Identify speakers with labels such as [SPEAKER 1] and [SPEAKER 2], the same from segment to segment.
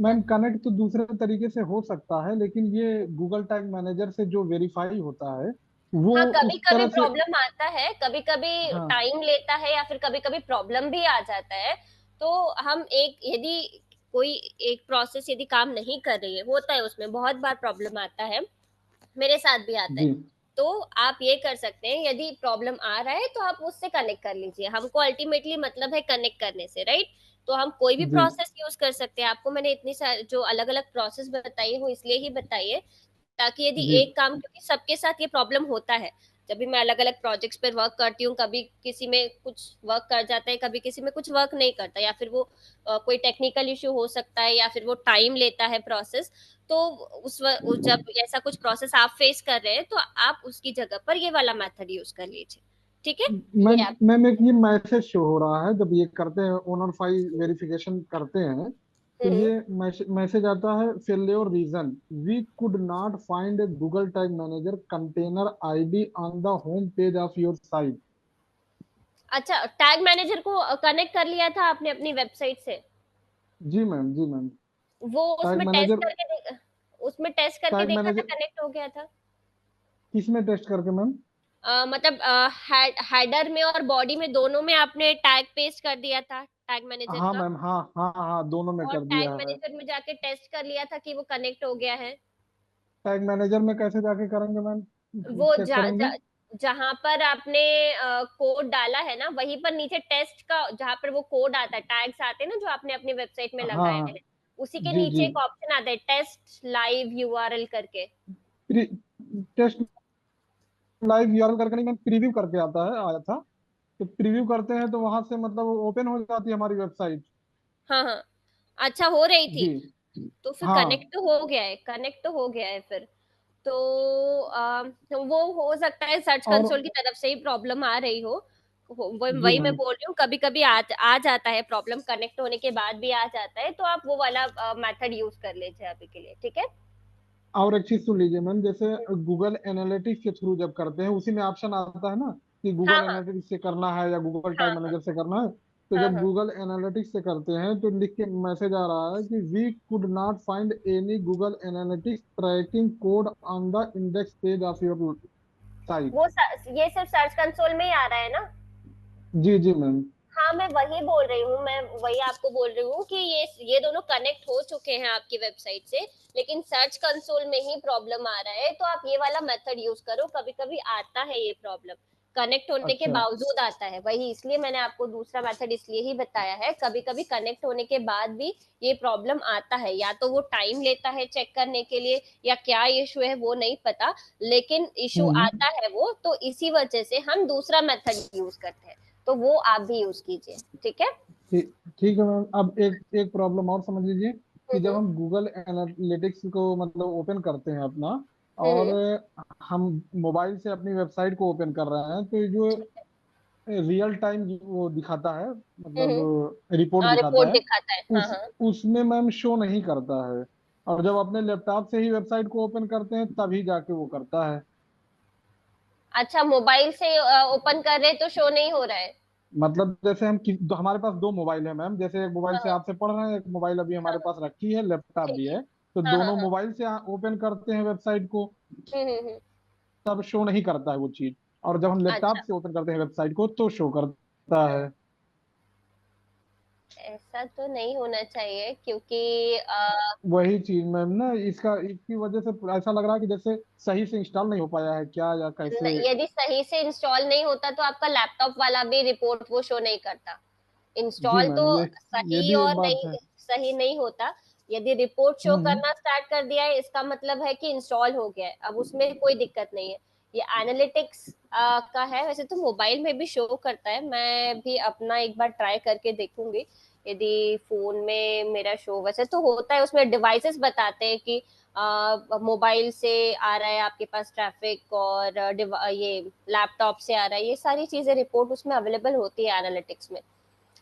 [SPEAKER 1] Ma'am connect तो दूसरे तरीके से हो सकता है, लेकिन ये गूगल टैग मैनेजर से जो वेरीफाई होता है वो
[SPEAKER 2] हाँ, कभी
[SPEAKER 1] उस
[SPEAKER 2] कभी
[SPEAKER 1] तरह से।
[SPEAKER 2] प्रॉब्लम आता है, कभी कभी
[SPEAKER 1] हाँ
[SPEAKER 2] टाइम लेता है, या फिर कभी कभी प्रॉब्लम भी आ जाता है। तो हम एक यदि कोई एक प्रोसेस यदि काम नहीं कर रही है, होता है उसमें बहुत बार प्रॉब्लम आता है, मेरे साथ भी आता है।
[SPEAKER 1] जी
[SPEAKER 2] तो आप ये कर सकते हैं, यदि प्रॉब्लम आ रहा है तो आप उससे कनेक्ट कर लीजिए, हमको अल्टीमेटली मतलब है कनेक्ट करने से, राइट? तो हम कोई भी
[SPEAKER 1] जी
[SPEAKER 2] प्रोसेस यूज कर सकते हैं। आपको मैंने इतनी सारी जो अलग अलग प्रोसेस बताई है वो इसलिए ही बताई है, ताकि यदि
[SPEAKER 1] जी
[SPEAKER 2] एक काम, क्योंकि सबके साथ ये प्रॉब्लम होता है। जब भी मैं अलग अलग प्रोजेक्ट्स पर वर्क करती हूँ, कभी किसी में कुछ वर्क कर जाता है, कभी किसी में कुछ वर्क नहीं करता, या फिर वो कोई टेक्निकल इश्यू हो सकता है, या फिर वो टाइम लेता है प्रोसेस। तो जब ऐसा कुछ प्रोसेस आप फेस कर रहे हैं, तो आप उसकी जगह पर ये वाला मेथड यूज कर लीजिए। ठीक है? ये
[SPEAKER 1] मैम,
[SPEAKER 2] आप।
[SPEAKER 1] मैम एक ये मैसेज शो हो रहा है जब ये करते हैं, ओनर फाइल वेरिफिकेशन करते हैं, तो
[SPEAKER 2] हम्म।
[SPEAKER 1] ये मैसेज आता है, failure reason, we could not find a Google tag manager container ID on the home page of your site.
[SPEAKER 2] अच्छा, टैग मैनेजर को कनेक्ट कर लिया था आपने अपनी वेबसाइट से?
[SPEAKER 1] जी मैम, जी मैम।
[SPEAKER 2] वो
[SPEAKER 1] टैग
[SPEAKER 2] उसमें टेस्ट
[SPEAKER 1] मैनेजर,
[SPEAKER 2] करके उसमें टेस्ट करके
[SPEAKER 1] टैग
[SPEAKER 2] देखा था,
[SPEAKER 1] मैनेजर
[SPEAKER 2] कनेक्ट हो गया था?
[SPEAKER 1] किस में टेस्ट करके मैम?
[SPEAKER 2] मतलब हेडर में और बॉडी में, दोनों में आपने टैग पेस्ट कर दिया था टैग मैनेजर
[SPEAKER 1] हाँ
[SPEAKER 2] का?
[SPEAKER 1] मैम, हाँ हाँ हाँ, दोनों में
[SPEAKER 2] और
[SPEAKER 1] कर
[SPEAKER 2] टैग
[SPEAKER 1] दिया है।
[SPEAKER 2] मैनेजर में जाके टेस्ट कर लिया था कि वो कनेक्ट हो गया है?
[SPEAKER 1] टैग मैनेजर में कैसे जाके करेंगे मैम,
[SPEAKER 2] वो
[SPEAKER 1] चेक करेंगे?
[SPEAKER 2] जहां पर आपने कोड डाला है ना, वहीं पर नीचे टेस्ट का, जहां पर वो कोड आता है, टैग्स आते हैं ना जो आपने अपनी वेबसाइट में
[SPEAKER 1] हाँ
[SPEAKER 2] लगाए
[SPEAKER 1] हाँ।
[SPEAKER 2] हैं, उसी के
[SPEAKER 1] जी
[SPEAKER 2] नीचे
[SPEAKER 1] जी।
[SPEAKER 2] एक ऑप्शन आता है, टेस्ट लाइव यूआरएल करके।
[SPEAKER 1] टेस्ट लाइव यूआरएल करके नहीं मैम, प्रीव्यू करके आता है, आया था। तो प्रीव्यू करते हैं तो वहां से मतलब ओपन हो जाती है हमारी वेबसाइट।
[SPEAKER 2] हाँ हाँ। अच्छा, हो रही थी?
[SPEAKER 1] जी
[SPEAKER 2] तो फिर
[SPEAKER 1] हाँ।
[SPEAKER 2] कनेक्ट तो हो गया है, कनेक्ट तो हो गया है फिर। तो तो वो हो सकता है सर्च
[SPEAKER 1] और
[SPEAKER 2] कंसोल की तरफ से ही प्रॉब्लम आ रही हो।
[SPEAKER 1] जी
[SPEAKER 2] वही मैं
[SPEAKER 1] मैम,
[SPEAKER 2] बोल रही हूँ, कभी कभी आ जाता है प्रॉब्लम, कनेक्ट होने के बाद भी आ जाता है, तो आप वो वाला मेथड यूज कर लीजिए अभी के लिए, ठीक है?
[SPEAKER 1] और एक चीज सुन लीजिए मैम, जैसे गूगल एनालिटिक्स के थ्रू जब करते हैं, उसी में ऑप्शन आता है ना कि
[SPEAKER 2] हाँ
[SPEAKER 1] गूगल
[SPEAKER 2] हाँ
[SPEAKER 1] एनालिटिक्स से करना है या गूगल
[SPEAKER 2] हाँ
[SPEAKER 1] टैग मैनेजर से करना है। तो
[SPEAKER 2] हाँ
[SPEAKER 1] जब
[SPEAKER 2] हाँ।
[SPEAKER 1] गूगल एनालिटिक्स से करते हैं तो लिख के मैसेज आ रहा है कि we could not find any Google Analytics tracking code on the index page of your site.
[SPEAKER 2] ये सिर्फ सर्च कंसोल में ही आ रहा है ना?
[SPEAKER 1] जी जी मैम।
[SPEAKER 2] हाँ, मैं वही बोल रही हूँ, मैं वही आपको बोल रही हूँ कि ये दोनों कनेक्ट हो चुके हैं आपकी वेबसाइट से, लेकिन सर्च कंसोल में ही प्रॉब्लम आ रहा है। तो आप ये वाला मेथड यूज करो, कभी कभी आता है ये प्रॉब्लम, कनेक्ट होने के
[SPEAKER 1] अच्छा।
[SPEAKER 2] बावजूद आता है, वही इसलिए मैंने आपको दूसरा मेथड इसलिए ही बताया है। कभी कभी कनेक्ट होने के बाद भी ये प्रॉब्लम आता है, या तो वो टाइम लेता है चेक करने के लिए, या क्या इशू है वो नहीं पता, लेकिन इशू
[SPEAKER 1] हम्म।
[SPEAKER 2] आता है वो, तो इसी वजह से हम दूसरा मेथड यूज करते हैं। तो वो आप भी यूज कीजिए, ठीक है?
[SPEAKER 1] ठीक, ठीक है मैम। अब एक एक प्रॉब्लम और समझ लीजिए कि जब
[SPEAKER 2] हम्म
[SPEAKER 1] हम गूगल एनालिटिक्स को मतलब ओपन करते हैं अपना, और
[SPEAKER 2] हम्म।
[SPEAKER 1] हम मोबाइल से अपनी वेबसाइट को ओपन कर रहे हैं, तो ये जो रियल टाइम वो दिखाता है,
[SPEAKER 2] हम्म।
[SPEAKER 1] मतलब रिपोर्ट दिखाता
[SPEAKER 2] रिपोर्ट
[SPEAKER 1] है,
[SPEAKER 2] दिखाता है, हाँ
[SPEAKER 1] उस
[SPEAKER 2] हाँ।
[SPEAKER 1] उसमें मैम शो नहीं करता है। और जब अपने लैपटॉप से ही वेबसाइट को ओपन करते हैं तभी जाके वो करता है।
[SPEAKER 2] अच्छा, मोबाइल से ओपन कर रहे तो शो नहीं हो रहा है?
[SPEAKER 1] मतलब जैसे हमारे पास दो मोबाइल है मैम, जैसे एक मोबाइल से
[SPEAKER 2] हाँ
[SPEAKER 1] आपसे पढ़ रहे हैं, एक मोबाइल अभी
[SPEAKER 2] हाँ
[SPEAKER 1] हमारे
[SPEAKER 2] हाँ,
[SPEAKER 1] पास रखी है, लैपटॉप
[SPEAKER 2] ठीक
[SPEAKER 1] भी
[SPEAKER 2] है।
[SPEAKER 1] है। तो
[SPEAKER 2] हाँ हाँ
[SPEAKER 1] दोनों
[SPEAKER 2] हाँ।
[SPEAKER 1] मोबाइल से ओपन करते हैं वेबसाइट को,
[SPEAKER 2] हम्म।
[SPEAKER 1] तब शो नहीं करता है वो चीज। और जब हम लैपटॉप
[SPEAKER 2] अच्छा,
[SPEAKER 1] से ओपन करते हैं वेबसाइट को तो शो करता है।
[SPEAKER 2] ऐसा तो नहीं होना चाहिए, क्योंकि
[SPEAKER 1] वही चीज मैम ना, इसका इसकी वजह से ऐसा लग रहा है कि जैसे सही से इंस्टॉल नहीं हो पाया है क्या, या कैसे।
[SPEAKER 2] यदि सही से इंस्टॉल नहीं होता तो आपका लैपटॉप वाला भी रिपोर्ट वो शो नहीं करता।
[SPEAKER 1] जी
[SPEAKER 2] इंस्टॉल तो
[SPEAKER 1] मैम, ये
[SPEAKER 2] सही
[SPEAKER 1] भी एक
[SPEAKER 2] और
[SPEAKER 1] बात है।
[SPEAKER 2] नहीं, सही नहीं होता। यदि रिपोर्ट शो
[SPEAKER 1] हम्म।
[SPEAKER 2] करना स्टार्ट कर दिया है, इसका मतलब है कि इंस्टॉल हो गया है, अब उसमें कोई दिक्कत नहीं है। ये एनालिटिक्स का है, वैसे तो मोबाइल में भी शो करता है, मैं भी अपना एक बार ट्राई करके देखूंगी। यदि फोन में मेरा शो वैसे तो होता है, उसमें डिवाइसेस बताते हैं कि मोबाइल से आ रहा है आपके पास ट्रैफिक, और ये लैपटॉप से आ रहा है, ये सारी चीजें रिपोर्ट उसमें अवेलेबल होती है एनालिटिक्स में।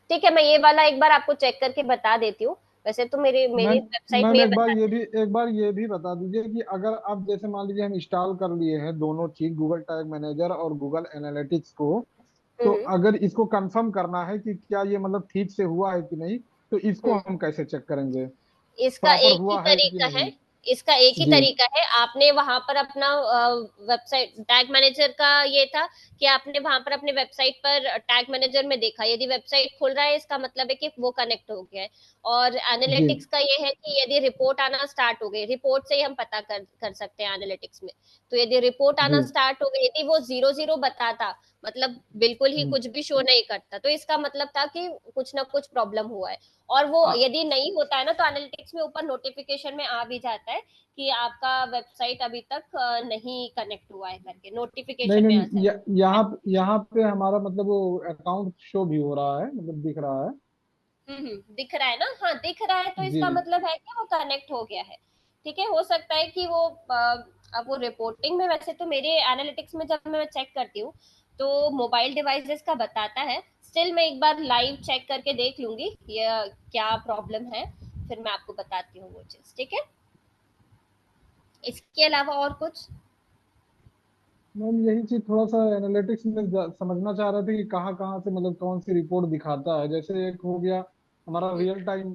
[SPEAKER 2] ठीक है, मैं ये वाला एक बार आपको चेक करके बता देती हूँ। वैसे तो मेरी
[SPEAKER 1] मैम,
[SPEAKER 2] वेबसाइट में
[SPEAKER 1] मैम
[SPEAKER 2] ये
[SPEAKER 1] एक बार ये
[SPEAKER 2] बताते
[SPEAKER 1] भी एक बार ये भी बता दीजिए कि अगर अब जैसे मान लीजिए हम इंस्टॉल कर लिए हैं दोनों चीज, गूगल टैग मैनेजर और गूगल एनालिटिक्स को,
[SPEAKER 2] हैं।
[SPEAKER 1] तो अगर इसको कंफर्म करना है कि क्या ये मतलब ठीक से हुआ है कि नहीं, तो इसको
[SPEAKER 2] हम्म।
[SPEAKER 1] हम कैसे चेक करेंगे?
[SPEAKER 2] इसका
[SPEAKER 1] प्रॉपर
[SPEAKER 2] एक ही
[SPEAKER 1] हुआ है कि
[SPEAKER 2] तरीका है,
[SPEAKER 1] नहीं।
[SPEAKER 2] इसका एक ही
[SPEAKER 1] जी
[SPEAKER 2] तरीका है। आपने वहां पर अपना वेबसाइट टैग मैनेजर का ये था कि आपने वहां पर अपने वेबसाइट पर टैग मैनेजर में देखा, यदि वेबसाइट खुल रहा है इसका मतलब है कि वो कनेक्ट हो गया है। और
[SPEAKER 1] जी
[SPEAKER 2] एनालिटिक्स का ये है कि यदि रिपोर्ट आना स्टार्ट हो गई, रिपोर्ट से ही हम पता कर सकते हैं एनालिटिक्स में। तो यदि रिपोर्ट
[SPEAKER 1] जी।
[SPEAKER 2] आना स्टार्ट हो गई, यदि वो 0-0 बताता, मतलब बिल्कुल ही
[SPEAKER 1] हम्म।
[SPEAKER 2] कुछ भी शो नहीं करता, तो इसका मतलब था कि कुछ ना कुछ प्रॉब्लम हुआ है। और वो
[SPEAKER 1] आ,
[SPEAKER 2] यदि नहीं होता है ना, तो एनालिटिक्स में ऊपर नोटिफिकेशन में आ भी जाता है कि आपका वेबसाइट अभी तक नहीं कनेक्ट हुआ है करके,
[SPEAKER 1] नहीं
[SPEAKER 2] नोटिफिकेशन में आ
[SPEAKER 1] नहीं,
[SPEAKER 2] जाता है।
[SPEAKER 1] यहाँ पे हमारा मतलब वो अकाउंट शो भी हो रहा है, मतलब दिख रहा है।
[SPEAKER 2] दिख रहा है ना, हाँ दिख रहा है, तो
[SPEAKER 1] जी।
[SPEAKER 2] इसका मतलब है कि वो कनेक्ट हो गया है। ठीक है, हो सकता है कि वो अब वो रिपोर्टिंग में, वैसे तो मेरे एनालिटिक्स में जब मैं चेक करती हूँ तो मोबाइल डिवाइसेस का बताता है। स्टिल मैं एक बार लाइव चेक करके देख लूंगी ये क्या प्रॉब्लम है, फिर मैं आपको बताती हूँ वो चीज। ठीक है, इसके अलावा और कुछ?
[SPEAKER 1] मैम यही चीज थोड़ा सा एनालिटिक्स में समझना चाह रहे थे कि कहाँ कहाँ से मतलब कौन सी रिपोर्ट दिखाता है। जैसे एक हो गया हमारा रियल टाइम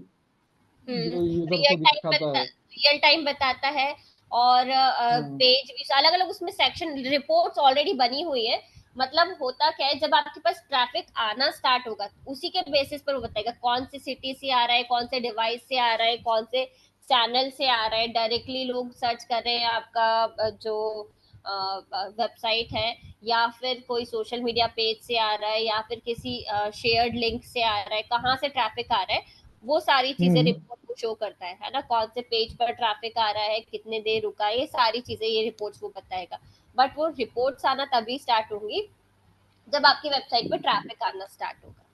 [SPEAKER 1] जो यूजर
[SPEAKER 2] रियल
[SPEAKER 1] को
[SPEAKER 2] टाइम
[SPEAKER 1] दिखाता है।
[SPEAKER 2] रियल टाइम बताता है। और
[SPEAKER 1] हाँ
[SPEAKER 2] पेज भी अलग अलग उसमें सेक्शन, रिपोर्ट्स ऑलरेडी बनी हुई है। मतलब होता क्या है, जब आपके पास ट्रैफिक आना स्टार्ट होगा, उसी के बेसिस पर वो बताएगा कौन सी सिटी से आ रहा है, कौन से डिवाइस से आ रहा है, कौन से चैनल से आ रहा है, डायरेक्टली लोग सर्च कर रहे हैं आपका जो वेबसाइट है, या फिर कोई सोशल मीडिया पेज से आ रहा है, या फिर किसी शेयर्ड लिंक से आ रहा है, कहाँ से ट्रैफिक आ रहा है, वो सारी चीजें
[SPEAKER 1] हम्म।
[SPEAKER 2] रिपोर्ट को शो करता है ना। कौन से पेज पर ट्रैफिक आ रहा है, कितने देर रुका है, ये सारी चीजें ये रिपोर्ट्स वो बताएगा। बट वो रिपोर्ट्स आना तभी स्टार्ट होंगी जब आपकी वेबसाइट पर ट्रैफिक आना स्टार्ट होगा।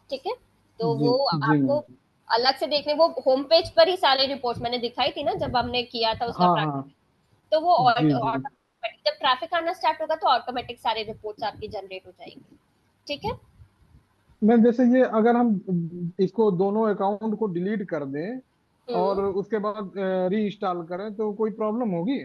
[SPEAKER 2] ठीक है, तो
[SPEAKER 1] जी
[SPEAKER 2] वो
[SPEAKER 1] जी
[SPEAKER 2] आपको
[SPEAKER 1] मैम।
[SPEAKER 2] अलग से देखने, वो होम पेज पर ही सारे रिपोर्ट्स मैंने दिखाई थी ना जब हमने किया था उसका
[SPEAKER 1] हाँ हाँ।
[SPEAKER 2] प्रैक्टिस। तो वो
[SPEAKER 1] जी जी
[SPEAKER 2] ऑटोमेटिक जब ट्रैफिक आना स्टार्ट होगा तो ऑटोमेटिक सारे रिपोर्ट्स आपकी जनरेट हो जाएंगी। ठीक है।
[SPEAKER 1] मैम जैसे ये अगर हम इसको दोनों अकाउंट को डिलीट कर दें और
[SPEAKER 2] हम्म
[SPEAKER 1] उसके बाद रीइंस्टॉल करें तो कोई प्रॉब्लम होगी?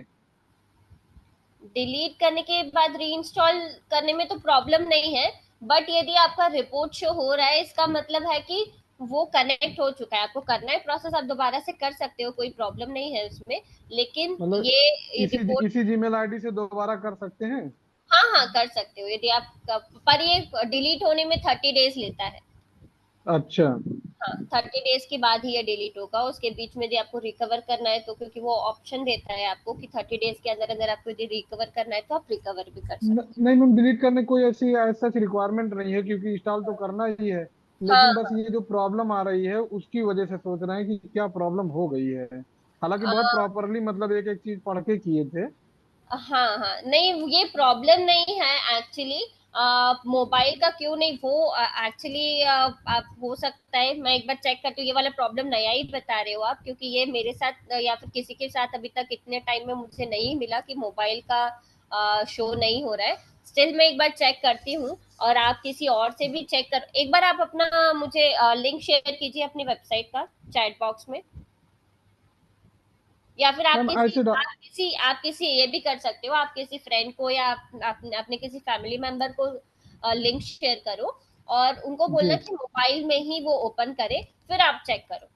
[SPEAKER 2] डिलीट करने के बाद रीइंस्टॉल करने में तो प्रॉब्लम नहीं है। बट यदि आपका रिपोर्ट शो हो रहा है, इसका मतलब है कि वो कनेक्ट हो चुका है। आपको करना है प्रोसेस, आप दोबारा से कर सकते हो, कोई प्रॉब्लम नहीं है उसमें। लेकिन
[SPEAKER 1] मतलब
[SPEAKER 2] ये
[SPEAKER 1] इसी
[SPEAKER 2] रिपोर्ट,
[SPEAKER 1] इसी जीमेल आईडी से दोबारा कर सकते हैं?
[SPEAKER 2] हाँ हाँ कर सकते हो यदि आप, पर ये डिलीट होने में 30 डेज लेता है।
[SPEAKER 1] अच्छा।
[SPEAKER 2] हाँ 30 डेज के बाद ही ये डिलीट होगा। उसके बीच में यदि आपको रिकवर करना है तो, क्योंकि वो ऑप्शन देता है आपको कि 30 डेज के अंदर अगर आपको यदि रिकवर करना है तो आप रिकवर भी कर सकते
[SPEAKER 1] नहीं मैम, डिलीट करने कोई ऐसी ऐसा रिक्वायरमेंट नहीं है क्योंकि इंस्टॉल तो करना ही है।
[SPEAKER 2] हो।
[SPEAKER 1] लेकिन बस
[SPEAKER 2] हाँ
[SPEAKER 1] ये जो प्रॉब्लम आ रही है उसकी वजह से सोच रहे हैं कि क्या प्रॉब्लम हो गई है। हालांकि बहुत
[SPEAKER 2] हाँ
[SPEAKER 1] प्रॉपरली मतलब एक एक चीज पढ़ के किए थे।
[SPEAKER 2] हाँ हाँ, नहीं ये प्रॉब्लम नहीं है एक्चुअली। मोबाइल का क्यों नहीं, वो एक्चुअली आप हो सकता है, मैं एक बार चेक करती हूँ। ये वाला प्रॉब्लम नया ही बता रहे हो आप, क्योंकि ये मेरे साथ या फिर किसी के साथ अभी तक इतने टाइम में मुझे नहीं मिला कि मोबाइल का शो नहीं हो रहा है। स्टिल मैं एक बार चेक करती हूँ, और आप किसी और से भी चेक कर, एक बार आप अपना मुझे लिंक शेयर कीजिए अपनी वेबसाइट का चैट बॉक्स में। या फिर
[SPEAKER 1] मैम ऐसे
[SPEAKER 2] आप किसी ये भी कर सकते हो, आप किसी फ्रेंड को या अपने किसी फैमिली मेंबर को लिंक शेयर करो, और उनको बोलना
[SPEAKER 1] जी।
[SPEAKER 2] कि मोबाइल में ही वो ओपन करे, फिर आप चेक करो।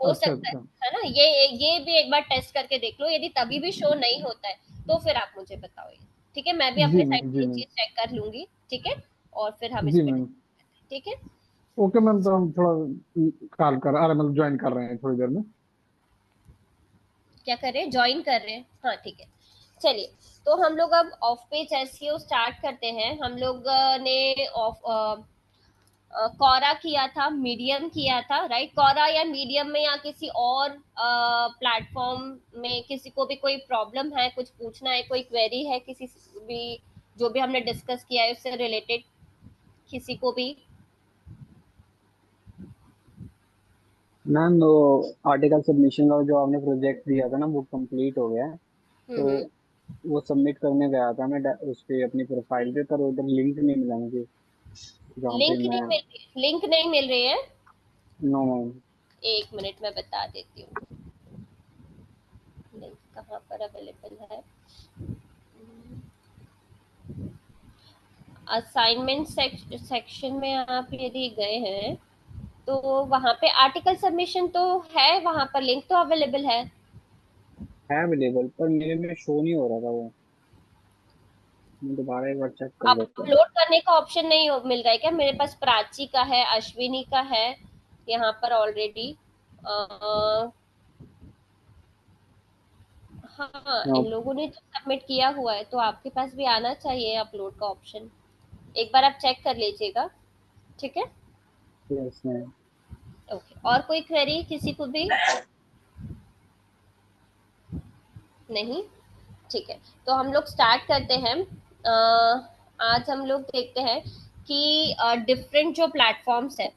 [SPEAKER 2] हो
[SPEAKER 1] अच्छा
[SPEAKER 2] सकता
[SPEAKER 1] अच्छा।
[SPEAKER 2] है ना, ये भी एक बार टेस्ट करके देख लो। यदि तभी भी शो नहीं होता है तो फिर आप मुझे बताओ ये। ठीक है, मैं भी
[SPEAKER 1] जी
[SPEAKER 2] अपने साइड
[SPEAKER 1] मैम
[SPEAKER 2] से
[SPEAKER 1] जी
[SPEAKER 2] ये
[SPEAKER 1] मैम।
[SPEAKER 2] चीज चेक कर लूंगी। ठीक है, और फिर हम इस
[SPEAKER 1] जी
[SPEAKER 2] पे
[SPEAKER 1] मैम।
[SPEAKER 2] ठीक है।
[SPEAKER 1] ओके मैम, तो हम थोड़ा कॉल कर अरे मतलब ज्वाइन कर रहे हैं थोड़ी देर में।
[SPEAKER 2] क्या कर रहे हैं, ज्वाइन कर रहे हैं, हाँ ठीक है। चलिए, तो हम लोग अब ऑफ पेज एसईओ स्टार्ट करते हैं। हम लोग ने ऑफ कौरा किया था, मीडियम किया था, राइट? कौरा या मीडियम में या किसी और प्लेटफॉर्म में किसी को भी कोई प्रॉब्लम है, कुछ पूछना है, कोई क्वेरी है किसी भी, जो भी हमने डिस्कस किया है उससे रिलेटेड, किसी को भी?
[SPEAKER 3] मैम वो आर्टिकल सबमिशन का जो आपने प्रोजेक्ट दिया था ना वो कंप्लीट हो गया है। तो
[SPEAKER 2] हम्म।
[SPEAKER 3] वो सबमिट करने गया था मैं उस पे अपनी प्रोफाइल पे, पर उधर लिंक नहीं मिला मुझे जहाँ पे मैं।
[SPEAKER 2] लिंक नहीं मिल रही है।
[SPEAKER 3] No ma'am.
[SPEAKER 2] एक मिनट में बता देती हूँ लिंक कहाँ पर अवेलेबल है। असाइनमेंट सेक्शन में आप यदि गए हैं तो वहां पे आर्टिकल सबमिशन तो है, वहां पर लिंक तो अवेलेबल है।
[SPEAKER 3] अवेलेबल, पर मेरे में शो नहीं हो रहा था वो। मैं दोबारा एक बार चेक कर लेता हूँ।
[SPEAKER 2] अपलोड करने का ऑप्शन नहीं मिल रहा है क्या? मेरे पास प्राची का है, अश्विनी का है यहाँ पर ऑलरेडी। हाँ, इन लोगों ने तो सबमिट किया हुआ है, तो आपके पास भी आना चाहिए अपलोड का ऑप्शन। एक बार आप चेक कर लीजिएगा, ठीक है?
[SPEAKER 3] Yes ma'am.
[SPEAKER 2] ओके, और कोई क्वेरी किसी को भी? नहीं, ठीक है। तो हम लोग स्टार्ट करते हैं। आज हम लोग देखते हैं कि डिफरेंट जो प्लेटफॉर्म्स है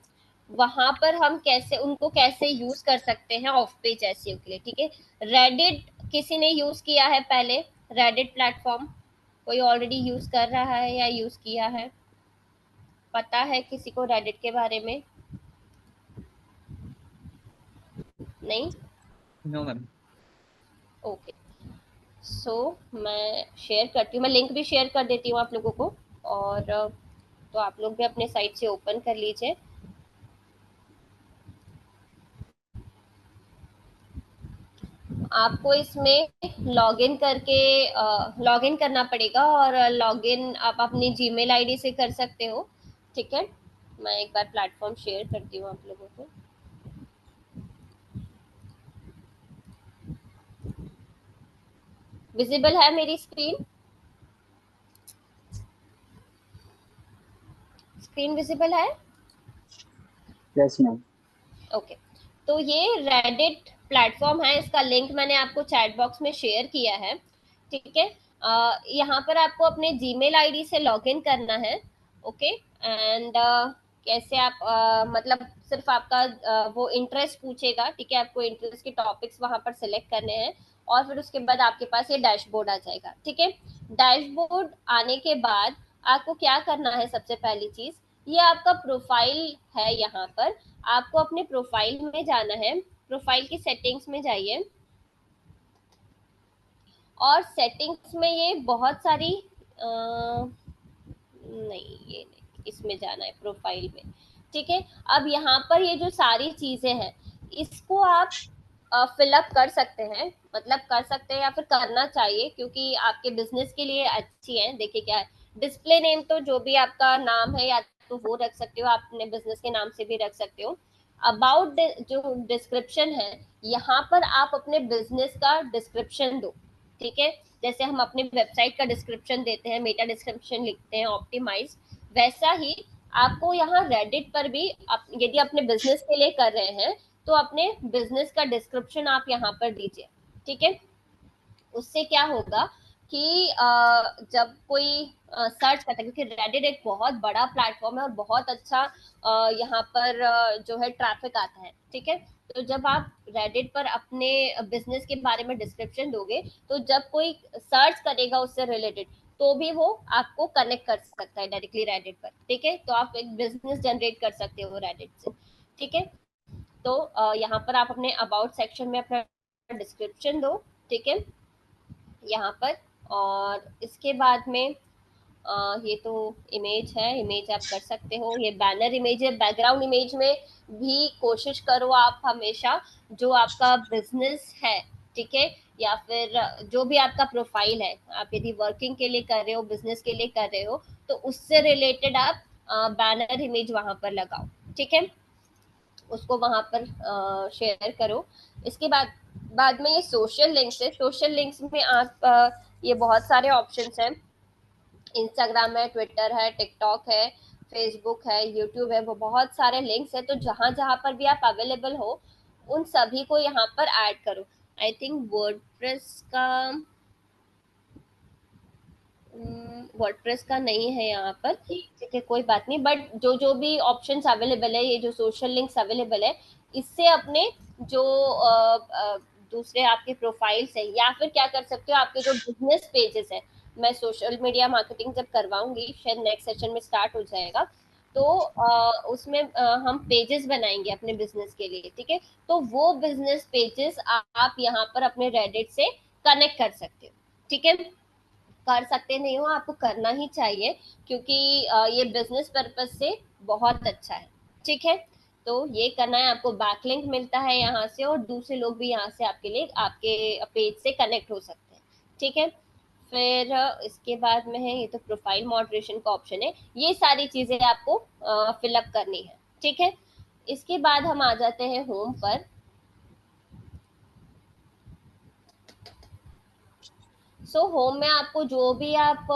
[SPEAKER 2] वहां पर हम कैसे उनको कैसे यूज कर सकते हैं ऑफ पेज एसईओ के लिए, ठीक है? रेडिट किसी ने यूज किया है पहले? रेडिट प्लेटफॉर्म कोई ऑलरेडी यूज कर रहा है या यूज किया है? पता है किसी को रेडिट के बारे में? नहीं?
[SPEAKER 1] No ma'am.
[SPEAKER 2] ओके, सो मैं शेयर करती हूँ, मैं लिंक भी शेयर कर देती हूँ आप लोगों को। और तो आप लोग भी अपने साइट से ओपन कर लीजिए। आपको इसमें लॉगिन करके लॉगिन करना पड़ेगा, और लॉगिन आप अपनी जीमेल आईडी से कर सकते हो, ठीक है? मैं एक बार प्लेटफॉर्म शेयर करती हूँ आप लोगों को। विजिबल है मेरी स्क्रीन? स्क्रीन विजिबल है?
[SPEAKER 3] Yes ma'am.
[SPEAKER 2] ओके, तो ये रेडिट प्लेटफॉर्म है, इसका लिंक मैंने आपको चैट बॉक्स में शेयर किया है, ठीक है? यहाँ पर आपको अपने जीमेल आईडी से लॉगिन करना है, ओके? एंड कैसे आप मतलब सिर्फ आपका वो इंटरेस्ट पूछेगा, ठीक है? आपको इंटरेस्ट के टॉपिक्स वहां पर सिलेक्ट करने हैं, और फिर उसके बाद आपके पास ये डैशबोर्ड आ जाएगा, ठीक है? डैशबोर्ड आने के बाद आपको क्या करना है? सबसे पहली चीज, ये आपका प्रोफाइल है, यहाँ पर आपको अपने प्रोफाइल में जाना है। प्रोफाइल की सेटिंग्स में जाइए, और सेटिंग्स में ये बहुत सारी नहीं, ये नहीं, इसमें जाना है प्रोफाइल में, ठीक है? अब यहाँ पर ये जो सारी चीजें हैं इसको आप फिलअप कर सकते हैं, मतलब कर सकते हैं या फिर करना चाहिए, क्योंकि आपके बिजनेस के लिए अच्छी है। देखिए क्या है, डिस्प्ले नेम तो जो भी आपका नाम है या तो वो रख सकते हो, आप अपने बिजनेस के नाम से भी रख सकते हो। अबाउट जो डिस्क्रिप्शन है, यहाँ पर आप अपने बिजनेस का डिस्क्रिप्शन दो, ठीक है? जैसे हम अपने वेबसाइट का डिस्क्रिप्शन देते हैं, मेटा डिस्क्रिप्शन लिखते हैं ऑप्टिमाइज, वैसा ही आपको यहाँ रेडिट पर भी यदि अपने बिजनेस के लिए कर रहे हैं तो अपने बिजनेस का डिस्क्रिप्शन आप यहाँ पर दीजिए, ठीक है? उससे क्या होगा कि जब कोई सर्च करता है, क्योंकि रेडिट एक बहुत बड़ा प्लेटफॉर्म है और बहुत अच्छा यहाँ पर जो है ट्रैफिक आता है, ठीक है? तो जब आप रेडिट पर अपने बिजनेस के बारे में डिस्क्रिप्शन दोगे, तो जब कोई सर्च करेगा उससे रिलेटेड, तो भी वो आपको कनेक्ट कर सकता है डायरेक्टली रेडिट पर, ठीक है? तो आप एक बिजनेस जनरेट कर सकते हो रेडिट से, ठीक है? तो यहाँ पर आप अपने अबाउट सेक्शन में अपना डिस्क्रिप्शन दो, ठीक है? यहाँ पर, और इसके बाद में ये तो इमेज है, इमेज आप कर सकते हो, ये बैनर इमेज है। बैकग्राउंड इमेज में भी कोशिश करो आप हमेशा, जो आपका बिजनेस है, ठीक है? या फिर जो भी आपका प्रोफाइल है, आप यदि वर्किंग के लिए कर रहे हो, बिजनेस के लिए कर रहे हो, तो उससे रिलेटेड आप बैनर इमेज वहां पर लगाओ, ठीक है? उसको वहां पर शेयर करो। इसके बाद बाद में ये सोशल लिंक्स है। सोशल लिंक्स में आप ये बहुत सारे ऑप्शंस हैं। इंस्टाग्राम है, ट्विटर है, टिकटॉक है, फेसबुक है, यूट्यूब है, वो बहुत सारे लिंक्स है। तो जहां जहां पर भी आप अवेलेबल हो उन सभी को यहाँ पर ऐड करो। आई थिंक वर्डप्रेस का वर्डप्रेस का नहीं है यहाँ पर, ठीक है? कोई बात नहीं, बट जो जो भी ऑप्शंस अवेलेबल है, ये जो सोशल लिंक्स अवेलेबल है, इससे अपने जो दूसरे आपके प्रोफाइल्स है, या फिर क्या कर सकते हो, आपके जो बिजनेस पेजेस है, मैं सोशल मीडिया मार्केटिंग जब करवाऊंगी, शायद नेक्स्ट सेशन में स्टार्ट हो जाएगा, तो उसमें हम पेजेस बनाएंगे अपने बिजनेस के लिए, ठीक है? तो वो बिजनेस पेजेस आप यहाँ पर अपने रेडिट से कनेक्ट कर सकते हो, ठीक है? कर सकते नहीं हो, आपको करना ही चाहिए, क्योंकि ये बिजनेस पर्पज से बहुत अच्छा है, ठीक है? तो ये करना है आपको, बैकलिंक मिलता है यहाँ से और दूसरे लोग भी यहाँ से आपके लिए आपके पेज से कनेक्ट हो सकते हैं, ठीक है। फिर इसके बाद में है ये तो प्रोफाइल मॉडरेशन का ऑप्शन है, ये सारी चीजें आपको फिलअप करनी है, ठीक है। इसके बाद हम आ जाते हैं होम पर। सो होम में आपको जो भी आप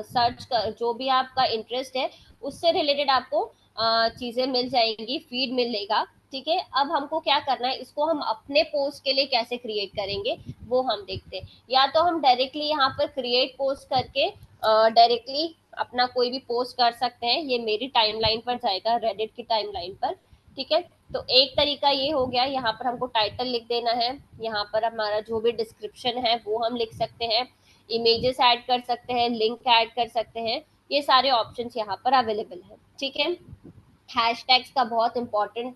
[SPEAKER 2] सर्च कर, जो भी आपका इंटरेस्ट है उससे रिलेटेड आपको चीजें मिल जाएंगी, फीड मिलेगा, ठीक है। अब हमको क्या करना है, इसको हम अपने पोस्ट के लिए कैसे क्रिएट करेंगे वो हम देखते हैं। या तो हम डायरेक्टली यहाँ पर क्रिएट पोस्ट करके डायरेक्टली अपना कोई भी पोस्ट कर सकते हैं, ये मेरी टाइमलाइन पर जाएगा, रेडिट की टाइमलाइन पर, ठीक है। तो एक तरीका ये हो गया, यहाँ पर हमको टाइटल लिख देना है, यहाँ पर हमारा जो भी डिस्क्रिप्शन है वो हम लिख सकते हैं, इमेजेस ऐड कर सकते हैं, लिंक ऐड कर सकते हैं, ये सारे ऑप्शंस यहाँ पर अवेलेबल है, ठीक है। हैशटैग्स का बहुत इंपॉर्टेंट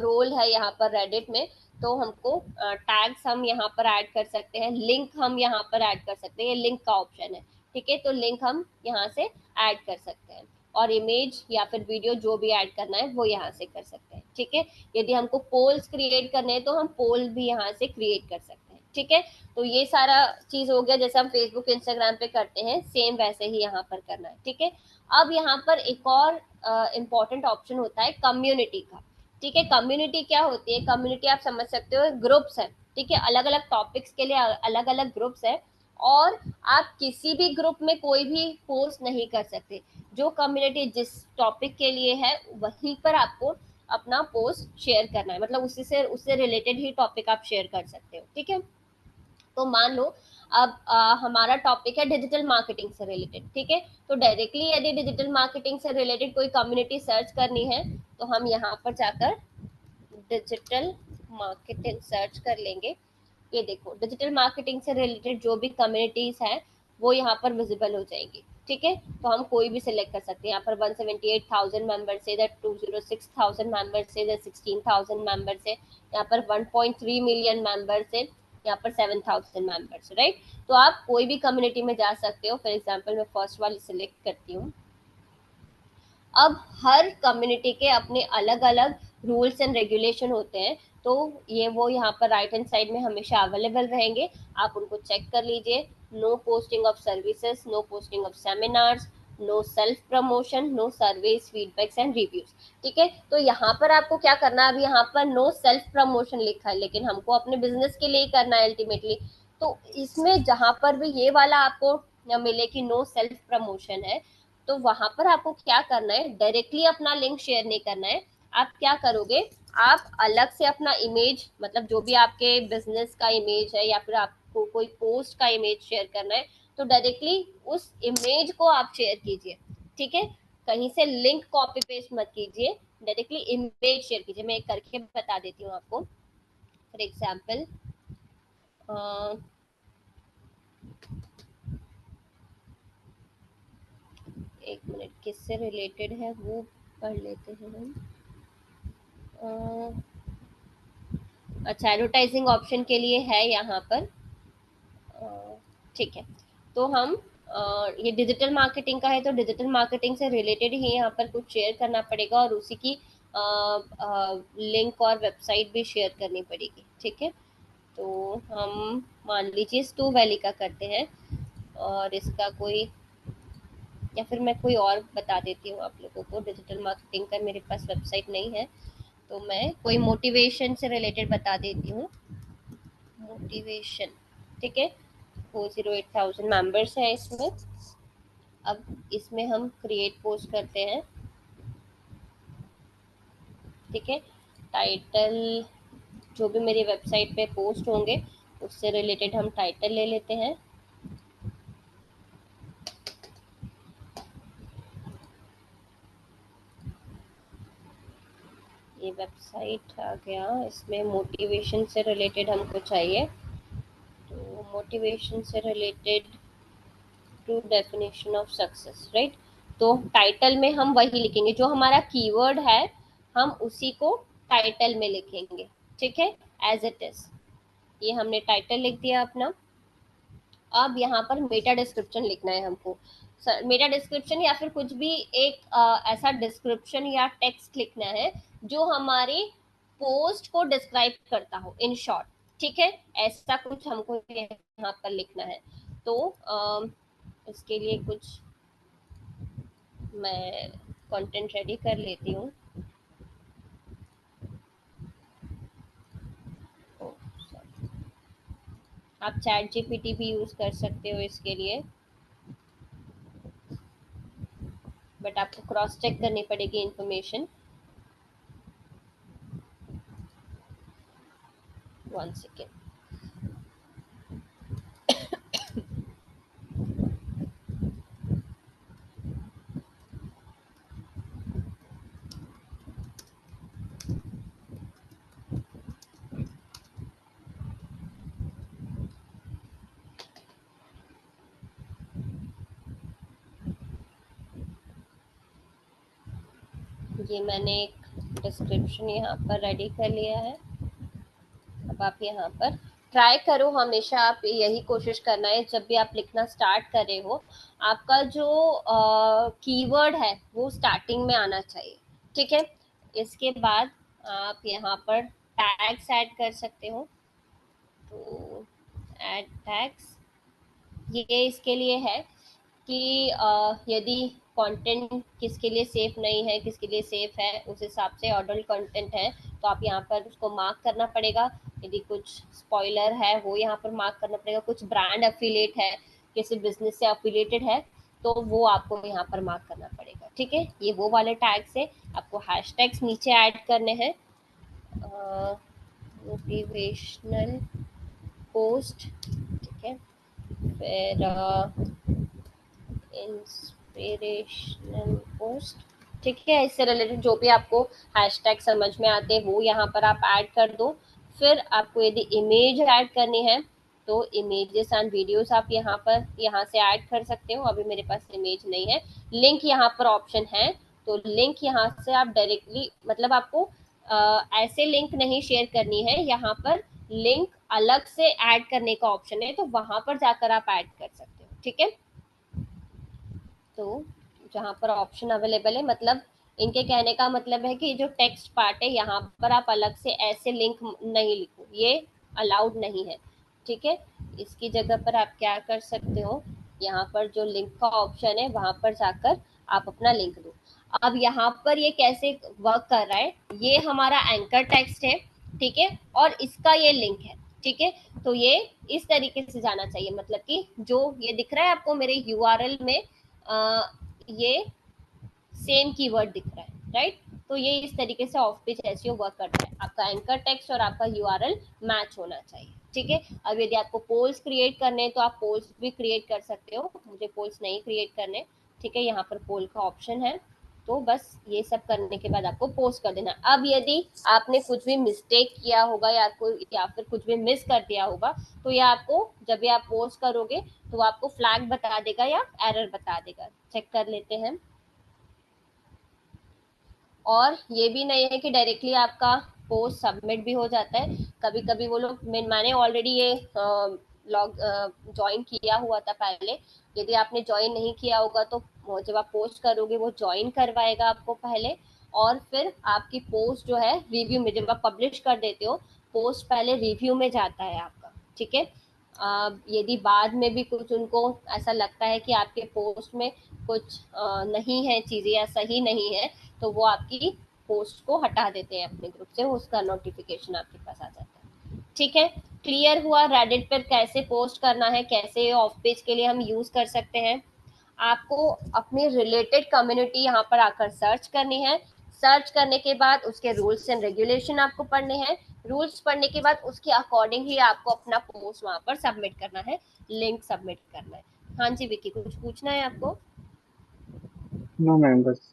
[SPEAKER 2] रोल है यहाँ पर रेडिट में, तो हमको टैग्स हम यहाँ पर ऐड कर सकते हैं, लिंक हम यहाँ पर ऐड कर सकते हैं, ये लिंक का ऑप्शन है, ठीक है। तो लिंक हम यहाँ से ऐड कर सकते हैं, और इमेज या फिर वीडियो जो भी ऐड करना है वो यहाँ से कर सकते हैं, ठीक है। यदि हमको पोल्स क्रिएट करने हैं तो हम पोल भी यहाँ से क्रिएट कर सकते हैं, ठीक है। तो ये सारा चीज हो गया, जैसे हम फेसबुक इंस्टाग्राम पे करते हैं सेम वैसे ही यहाँ पर करना है, ठीक है। अब यहाँ पर एक और इम्पॉर्टेंट ऑप्शन होता है कम्युनिटी का, ठीक है। कम्युनिटी क्या होती है, कम्युनिटी आप समझ सकते हो ग्रुप्स है, ठीक है, अलग अलग टॉपिक्स के लिए अलग अलग ग्रुप्स है, और आप किसी भी ग्रुप में कोई भी पोस्ट नहीं कर सकते, जो कम्युनिटी जिस टॉपिक के लिए है वहीं पर आपको अपना पोस्ट शेयर करना है, मतलब उसी से उससे रिलेटेड ही टॉपिक आप शेयर कर सकते हो, ठीक है। तो मान लो अब हमारा टॉपिक है डिजिटल मार्केटिंग से रिलेटेड, ठीक है। तो डायरेक्टली यदि डिजिटल मार्केटिंग से रिलेटेड कोई कम्युनिटी सर्च करनी है तो हम यहाँ पर जाकर डिजिटल मार्केटिंग सर्च कर लेंगे। ये देखो डिजिटल मार्केटिंग से रिलेटेड जो भी कम्युनिटीज हैं वो यहाँ पर विजिबल हो जाएंगी, ठीक है। तो हम कोई भी सिलेक्ट कर सकते हैं, यहाँ पर 178,000 मेंबर से, इधर 206,000 मेंबर से, इधर 16,000 मेंबर से, यहाँ पर 1.3 मिलियन मेंबर से, यहाँ पर 7,000 मेंबर्स, राइट। तो आप कोई भी कम्युनिटी में जा सकते हो। फॉर एग्जांपल मैं फर्स्ट वाली सिलेक्ट करती हूँ। अब हर कम्युनिटी के अपने अलग अलग रूल्स एंड रेगुलेशन होते हैं, तो ये वो यहाँ पर राइट हैंड साइड में हमेशा अवेलेबल रहेंगे, आप उनको चेक कर लीजिए। No posting of services, no posting of seminars, no self promotion, no surveys feedbacks and reviews, ठीक है। तो यहाँ पर आपको क्या करना है, अब यहाँ पर नो सेल्फ प्रमोशन लिखा है, लेकिन हमको अपने बिजनेस के लिए ही करना है अल्टीमेटली। तो इसमें जहां पर भी ये वाला आपको मिले कि नो सेल्फ प्रमोशन है, तो वहां पर आपको क्या करना है, डायरेक्टली अपना लिंक शेयर नहीं करना है। आप क्या करोगे, आप अलग से अपना इमेज, मतलब जो भी आपके बिजनेस का इमेज है या फिर आपको कोई पोस्ट का इमेज शेयर करना है, तो डायरेक्टली उस इमेज को आप शेयर कीजिए, ठीक है। कहीं से लिंक कॉपी पेस्ट मत कीजिए, डायरेक्टली इमेज शेयर कीजिए। मैं एक करके बता देती हूँ आपको। फॉर एग्जाम्पल एक मिनट, किससे रिलेटेड है वो पढ़ लेते हैं हम। अच्छा, एडवर्टाइजिंग ऑप्शन के लिए है यहाँ पर, ठीक है। तो हम ये डिजिटल मार्केटिंग का है, तो डिजिटल मार्केटिंग से रिलेटेड ही यहाँ पर कुछ शेयर करना पड़ेगा, और उसी की लिंक और वेबसाइट भी शेयर करनी पड़ेगी, ठीक है। तो हम मान लीजिए स्टू वैली का करते हैं, और इसका कोई, या फिर मैं कोई और बता देती हूँ आप लोगों को। डिजिटल मार्केटिंग का मेरे पास वेबसाइट नहीं है, तो मैं कोई मोटिवेशन से रिलेटेड बता देती हूँ। मोटिवेशन, ठीक है। 408,000 मेंबर्स है इसमें। अब इसमें हम क्रिएट पोस्ट करते हैं, ठीक है। टाइटल जो भी मेरी वेबसाइट पे पोस्ट होंगे उससे रिलेटेड हम टाइटल ले लेते हैं। ये वेबसाइट आ गया, इसमें मोटिवेशन से रिलेटेड हमको चाहिए, तो मोटिवेशन से related to definition of success, right. तो टाइटल में हम वही लिखेंगे जो हमारा कीवर्ड है, हम उसी को टाइटल में लिखेंगे, ठीक है, एज इट इज। ये हमने टाइटल लिख दिया अपना। अब यहाँ पर मेटा डिस्क्रिप्शन लिखना है हमको। मेटा डिस्क्रिप्शन या फिर कुछ भी एक ऐसा डिस्क्रिप्शन या टेक्स्ट लिखना है जो हमारी पोस्ट को डिस्क्राइब करता हो इन शॉर्ट। ठीक है, ऐसा कुछ हमको यहाँ पर लिखना है। तो इसके लिए कुछ मैं कंटेंट रेडी कर लेती हूँ। आप चैट जीपीटी भी यूज कर सकते हो इसके लिए, बट आपको क्रॉस चेक करनी पड़ेगी इंफॉर्मेशन। 1 सेकेंड। ये मैंने एक डिस्क्रिप्शन यहाँ पर रेडी कर लिया है। अब आप यहाँ पर ट्राई करो, हमेशा आप यही कोशिश करना है जब भी आप लिखना स्टार्ट कर रहे हो, आपका जो कीवर्ड है वो स्टार्टिंग में आना चाहिए। ठीक है, इसके बाद आप यहाँ पर टैग्स ऐड कर सकते हो। तो ऐड टैग्स ये इसके लिए है कि यदि कंटेंट किसके लिए सेफ नहीं है, किसके लिए सेफ है, उस हिसाब से अडल्ट कंटेंट है तो आप यहाँ पर उसको मार्क करना पड़ेगा। यदि कुछ स्पॉइलर है वो यहाँ पर मार्क करना पड़ेगा। कुछ ब्रांड अफिलिएट है, किसी बिजनेस से अफिलिएटेड है, तो वो आपको यहाँ पर मार्क करना पड़ेगा। ठीक है, ये वो वाले टैग्स है। आपको हैशटैग्स नीचे ऐड करने हैं। मोटिवेशनल पोस्ट, ठीक है, फिर इंस्पिरेशनल पोस्ट, ठीक है। इससे रिलेटेड जो भी आपको हैशटैग समझ में आते हैं वो यहाँ पर आप ऐड कर दो। फिर आपको यदि इमेज ऐड करनी है तो इमेजेस एंड वीडियोस आप यहाँ से ऐड कर सकते हो। अभी मेरे पास इमेज नहीं है। लिंक यहाँ पर ऑप्शन है, तो लिंक यहाँ से आप डायरेक्टली, मतलब आपको ऐसे लिंक नहीं शेयर करनी है, यहाँ पर लिंक अलग से ऐड करने का ऑप्शन है, तो वहां पर जाकर आप ऐड कर सकते हो। ठीक है, तो जहाँ पर ऑप्शन अवेलेबल है, मतलब इनके कहने का मतलब है कि जो टेक्स्ट पार्ट है यहाँ पर आप अलग से ऐसे लिंक नहीं लिखो, ये अलाउड नहीं है। ठीक है, इसकी जगह पर आप क्या कर सकते हो, यहाँ पर जो लिंक का ऑप्शन है वहां पर जाकर आप अपना लिंक दो। अब यहाँ पर ये कैसे वर्क कर रहा है, ये हमारा एंकर टेक्स्ट है, ठीक है, और इसका ये लिंक है। ठीक है, तो ये इस तरीके से जाना चाहिए, मतलब कि जो ये दिख रहा है आपको मेरे यूआरएल में, ये सेम कीवर्ड दिख रहा है, राइट। तो ये इस तरीके से ऑफ पेज एसईओ वर्क करता है। आपका एंकर टेक्स्ट और आपका यूआरएल मैच होना चाहिए। ठीक है, अब यदि आपको पोल्स क्रिएट करने हैं तो आप पोल्स भी क्रिएट कर सकते हो। मुझे पोल्स नहीं क्रिएट करने। ठीक है, यहाँ पर पोल का ऑप्शन है, तो बस ये सब करने के बाद आपको पोस्ट कर देना। अब यदि आपने कुछ भी मिस्टेक किया होगा या फिर कुछ भी मिस कर दिया होगा, तो ये आपको जब भी आप पोस्ट करोगे तो आपको फ्लैग बता देगा या एरर बता देगा। चेक कर लेते हैं। और ये भी नहीं है कि डायरेक्टली आपका पोस्ट सबमिट भी हो जाता है। कभी कभी वो लोग, मैंने ऑलरेडी ये लॉग ज्वाइन किया हुआ था पहले। यदि आपने ज्वाइन नहीं किया होगा तो जब आप पोस्ट करोगे वो ज्वाइन करवाएगा आपको पहले, और फिर आपकी पोस्ट जो है रिव्यू में, जब आप पब्लिश कर देते हो पोस्ट पहले रिव्यू में जाता है आपका। ठीक है, यदि बाद में भी कुछ उनको ऐसा लगता है कि आपके पोस्ट में कुछ नहीं है चीज़ें या सही नहीं है, तो वो आपकी पोस्ट को हटा देते हैं अपने ग्रुप से, उसका नोटिफिकेशन आपके पास आ जाता है। ठीक है, क्लियर हुआ रेडिट पर कैसे पोस्ट करना है, कैसे ऑफ पेज के लिए हम यूज कर सकते हैं। आपको अपनी रिलेटेड कम्युनिटी यहाँ पर आकर सर्च करनी है। सर्च करने के बाद उसके रूल्स एंड रेगुलेशन आपको पढ़ने हैं। रूल्स पढ़ने के बाद उसके अकॉर्डिंग ही आपको अपना पोस्ट वहां पर सबमिट करना है, लिंक सबमिट करना है। हाँ जी विकी, कुछ पूछना है आपको?
[SPEAKER 3] नो मैम, बस।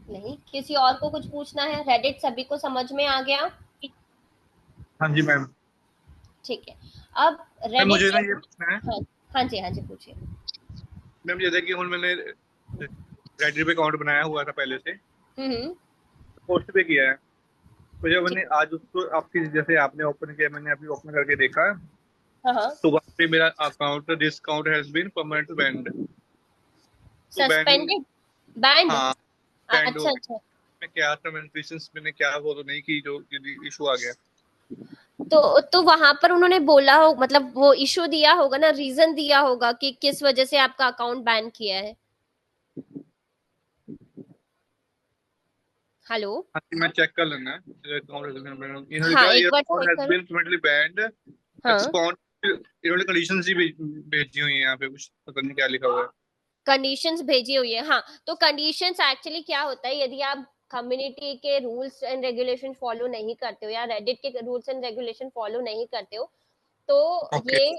[SPEAKER 2] नहीं, किसी और को कुछ पूछना है? रेडिट सभी को समझ में आ गया?
[SPEAKER 4] हाँ जी मैम।
[SPEAKER 2] ठीक है, अब
[SPEAKER 4] मैम मुझे
[SPEAKER 2] रेडिट,
[SPEAKER 4] ना ये पूछना है
[SPEAKER 2] हाँ हाँ जी पूछिए।
[SPEAKER 4] मैम, जैसे कि मैंने रेडिट पे अकाउंट बनाया हुआ था पहले से,
[SPEAKER 2] हम्म,
[SPEAKER 4] पोस्ट पे किया है, तो जब मैंने आज उसको आपकी जैसे आपने ओपन किया, मैंने अभी ओपन करके देखा,
[SPEAKER 2] हाँ
[SPEAKER 4] तो वहाँ पे मेरा account discount has been permanent banned, तो बैंड,
[SPEAKER 2] सस्पेंडेड, बैंड।
[SPEAKER 4] हाँ बैंड हो
[SPEAKER 2] अच्छा
[SPEAKER 4] गया।
[SPEAKER 2] अच्छा।
[SPEAKER 4] मैं क्या कंडीशंस मैंने क्या फॉलो नहीं की जो इशू आ गया।
[SPEAKER 2] तो वहां पर उन्होंने बोला हो, मतलब वो इशू दिया होगा ना, रीजन दिया होगा कि किस वजह से आपका अकाउंट बैन किया है। हेलो।
[SPEAKER 4] हाँ जी, मैं चेक कर लेना है इन्होंने
[SPEAKER 2] हाँ
[SPEAKER 4] क्या,
[SPEAKER 2] एक
[SPEAKER 4] योर
[SPEAKER 2] बार
[SPEAKER 4] अकाउंट
[SPEAKER 2] चेक
[SPEAKER 4] हैज
[SPEAKER 2] करो।
[SPEAKER 4] बीन परमानेंटली बैंड,
[SPEAKER 2] हाँ,
[SPEAKER 4] एक्सपाउंड, इन्होंने कंडीशंस ही भेजी हुई है यहाँ पे, कुछ पता नहीं क्या लिखा हुआ है।
[SPEAKER 2] कंडीशंस भेजी हुई है। हाँ, तो कंडीशंस एक्चुअली क्या होता है, यदि आप कम्युनिटी के रूल्स एंड रेगुलेशन फॉलो नहीं करते हो या रेडिट के रूल्स एंड रेगुलेशन फॉलो नहीं करते हो, तो
[SPEAKER 4] ओके।
[SPEAKER 2] ये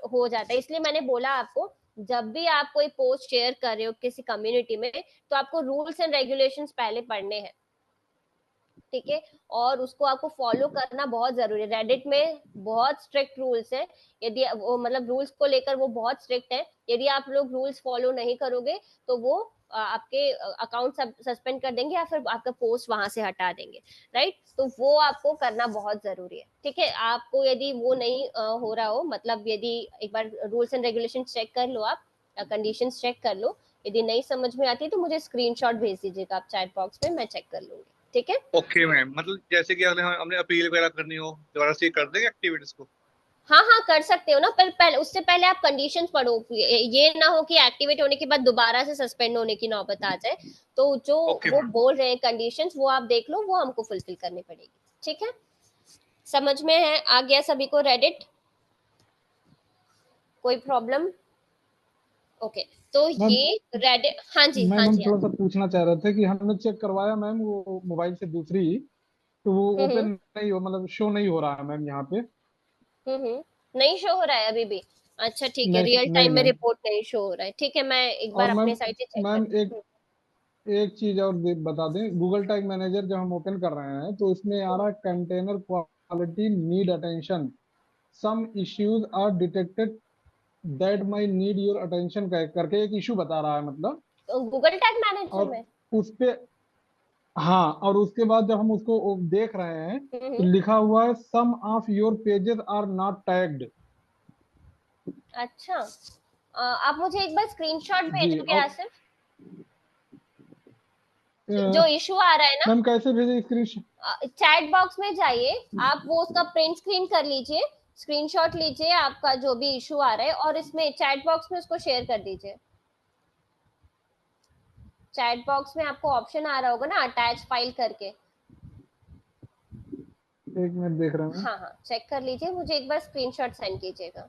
[SPEAKER 2] हो जाता है। इसलिए मैंने बोला आपको, जब भी आप कोई पोस्ट शेयर कर रहे हो किसी कम्युनिटी में, तो आपको रूल्स एंड रेगुलेशंस पहले पढ़ने हैं, ठीक है, और उसको आपको फॉलो करना बहुत जरूरी है। रेडिट में बहुत स्ट्रिक्ट रूल्स है, यदि वो मतलब रूल्स को लेकर वो बहुत स्ट्रिक्ट है। यदि आप लोग रूल्स फॉलो नहीं करोगे तो वो आपके अकाउंट सस्पेंड कर देंगे या फिर आपका पोस्ट वहां से हटा देंगे, राइट। तो वो आपको करना बहुत जरूरी है, ठीक है। आपको यदि वो नहीं हो रहा हो, मतलब यदि एक बार रूल्स एंड रेगुलेशन चेक कर लो, आप कंडीशंस चेक कर लो। यदि नहीं समझ में आती तो मुझे स्क्रीनशॉट भेज दीजिएगा आप चैट बॉक्स में, मैं चेक कर लूंगी, ठीक है।
[SPEAKER 4] ओके मैम, मतलब जैसे कि अगर हमने अपील वगैरह करनी हो दोबारा से कर देंगे एक्टिविटीज को।
[SPEAKER 2] हाँ हाँ, कर सकते हो ना, पर पहले उससे पहले आप कंडीशंस पढ़ो। ये ना हो कि एक्टिवेट होने के बाद दोबारा से सस्पेंड होने की नौबत आ जाए। तो जो
[SPEAKER 4] ओके
[SPEAKER 2] वो
[SPEAKER 4] मैम।
[SPEAKER 2] बोल रहे हैं कंडीशंस, वो आप देख लो, वो हमको फुलफिल करनी पड़ेगी, ठीक है। समझ में है, आ गया सभी को रेडिट? कोई प्रॉब्लम? ओके, तो
[SPEAKER 1] मैम,
[SPEAKER 2] ये रेडिट, हाँ जी हाँ
[SPEAKER 1] मैम हम
[SPEAKER 2] जी हाँ।
[SPEAKER 1] थोड़ा सा पूछना चाह रहे थे कि हमने चेक करवाया मैम वो मोबाइल से दूसरी, तो वो ओपन
[SPEAKER 2] हम्म
[SPEAKER 1] नहीं हो, मतलब शो नहीं हो रहा है मैम यहाँ पे।
[SPEAKER 2] नहीं शो हो रहा है अभी भी? अच्छा ठीक है,
[SPEAKER 1] नहीं
[SPEAKER 2] रियल
[SPEAKER 1] नहीं
[SPEAKER 2] टाइम में
[SPEAKER 1] मैम।
[SPEAKER 2] रिपोर्ट नहीं शो हो रहा है, ठीक है, मैं एक बार
[SPEAKER 1] और
[SPEAKER 2] अपने
[SPEAKER 1] मैम,
[SPEAKER 2] साइड से चेक
[SPEAKER 1] मैम
[SPEAKER 2] करती
[SPEAKER 1] एक
[SPEAKER 2] हूँ।
[SPEAKER 1] एक चीज और बता दें, गूगल टैग मैनेजर जब हम ओपन कर रहे हैं तो इसमें आ रहा है container quality need attention, some issues are detected that my need your attention करके एक इशू बता रहा है मतलब।
[SPEAKER 2] गूगल टैग मैनेजर
[SPEAKER 1] और
[SPEAKER 2] में?
[SPEAKER 1] उस पे, हाँ, और उसके बाद जब हम उसको देख रहे हैं तो
[SPEAKER 2] हम्म।
[SPEAKER 1] लिखा हुआ है some of your pages are not tagged.
[SPEAKER 2] अच्छा, आप मुझे एक बार स्क्रीनशॉट
[SPEAKER 1] जी।
[SPEAKER 2] भेजोगे
[SPEAKER 1] और
[SPEAKER 2] आसिफ, जो इशू आ रहा है ना?
[SPEAKER 1] मैम कैसे भेजे स्क्रीन?
[SPEAKER 2] चैट बॉक्स में जाइए, आप वो उसका प्रिंट स्क्रीन कर लीजिए, स्क्रीनशॉट लीजिए आपका जो भी इशू आ रहा है, और इसमें चैट बॉक्स में उसको शेयर कर दीजिए। चैट बॉक्स में आपको ऑप्शन आ रहा होगा ना अटैच फाइल करके।
[SPEAKER 1] एक मिनट देख रहे हैं।
[SPEAKER 2] हाँ हाँ, चेक कर लीजिए, मुझे एक बार स्क्रीनशॉट सेंड कीजिएगा।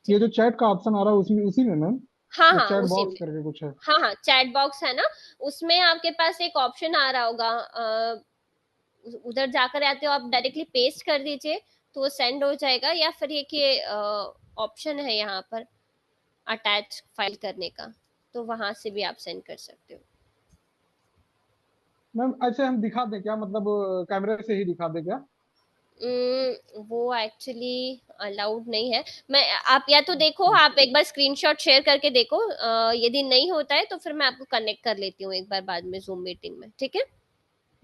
[SPEAKER 1] ये जो चैट का ऑप्शन आ रहा है उसी उसी में मैम,
[SPEAKER 2] हाँ
[SPEAKER 1] या
[SPEAKER 2] हाँ
[SPEAKER 1] चैट
[SPEAKER 2] उसी
[SPEAKER 1] बॉक्स
[SPEAKER 2] में।
[SPEAKER 1] करके कुछ है?
[SPEAKER 2] हाँ हाँ, चैट बॉक्स है ना, उसमें आपके पास एक ऑप्शन आ रहा होगा, उधर जाकर आते हो आप, डायरेक्टली पेस्ट कर दीजिए तो वो सेंड हो जाएगा, या फिर ये कि ऑप्शन है यहाँ पर अटैच फाइल करने का, तो वहां से भी आप सेंड कर सकते हो।
[SPEAKER 1] मैम ऐसे हम दिखा दें क्या, मतलब कैमरे से ही दिखा दें क्या?
[SPEAKER 2] वो एक्चुअली अलाउड नहीं है। मैं, आप या तो देखो, आप एक बार स्क्रीनशॉट शेयर करके देखो, यदि नहीं होता है तो फिर मैं आपको कनेक्ट कर लेती हूँ एक बार बाद में जूम मीटिंग में, ठीक है।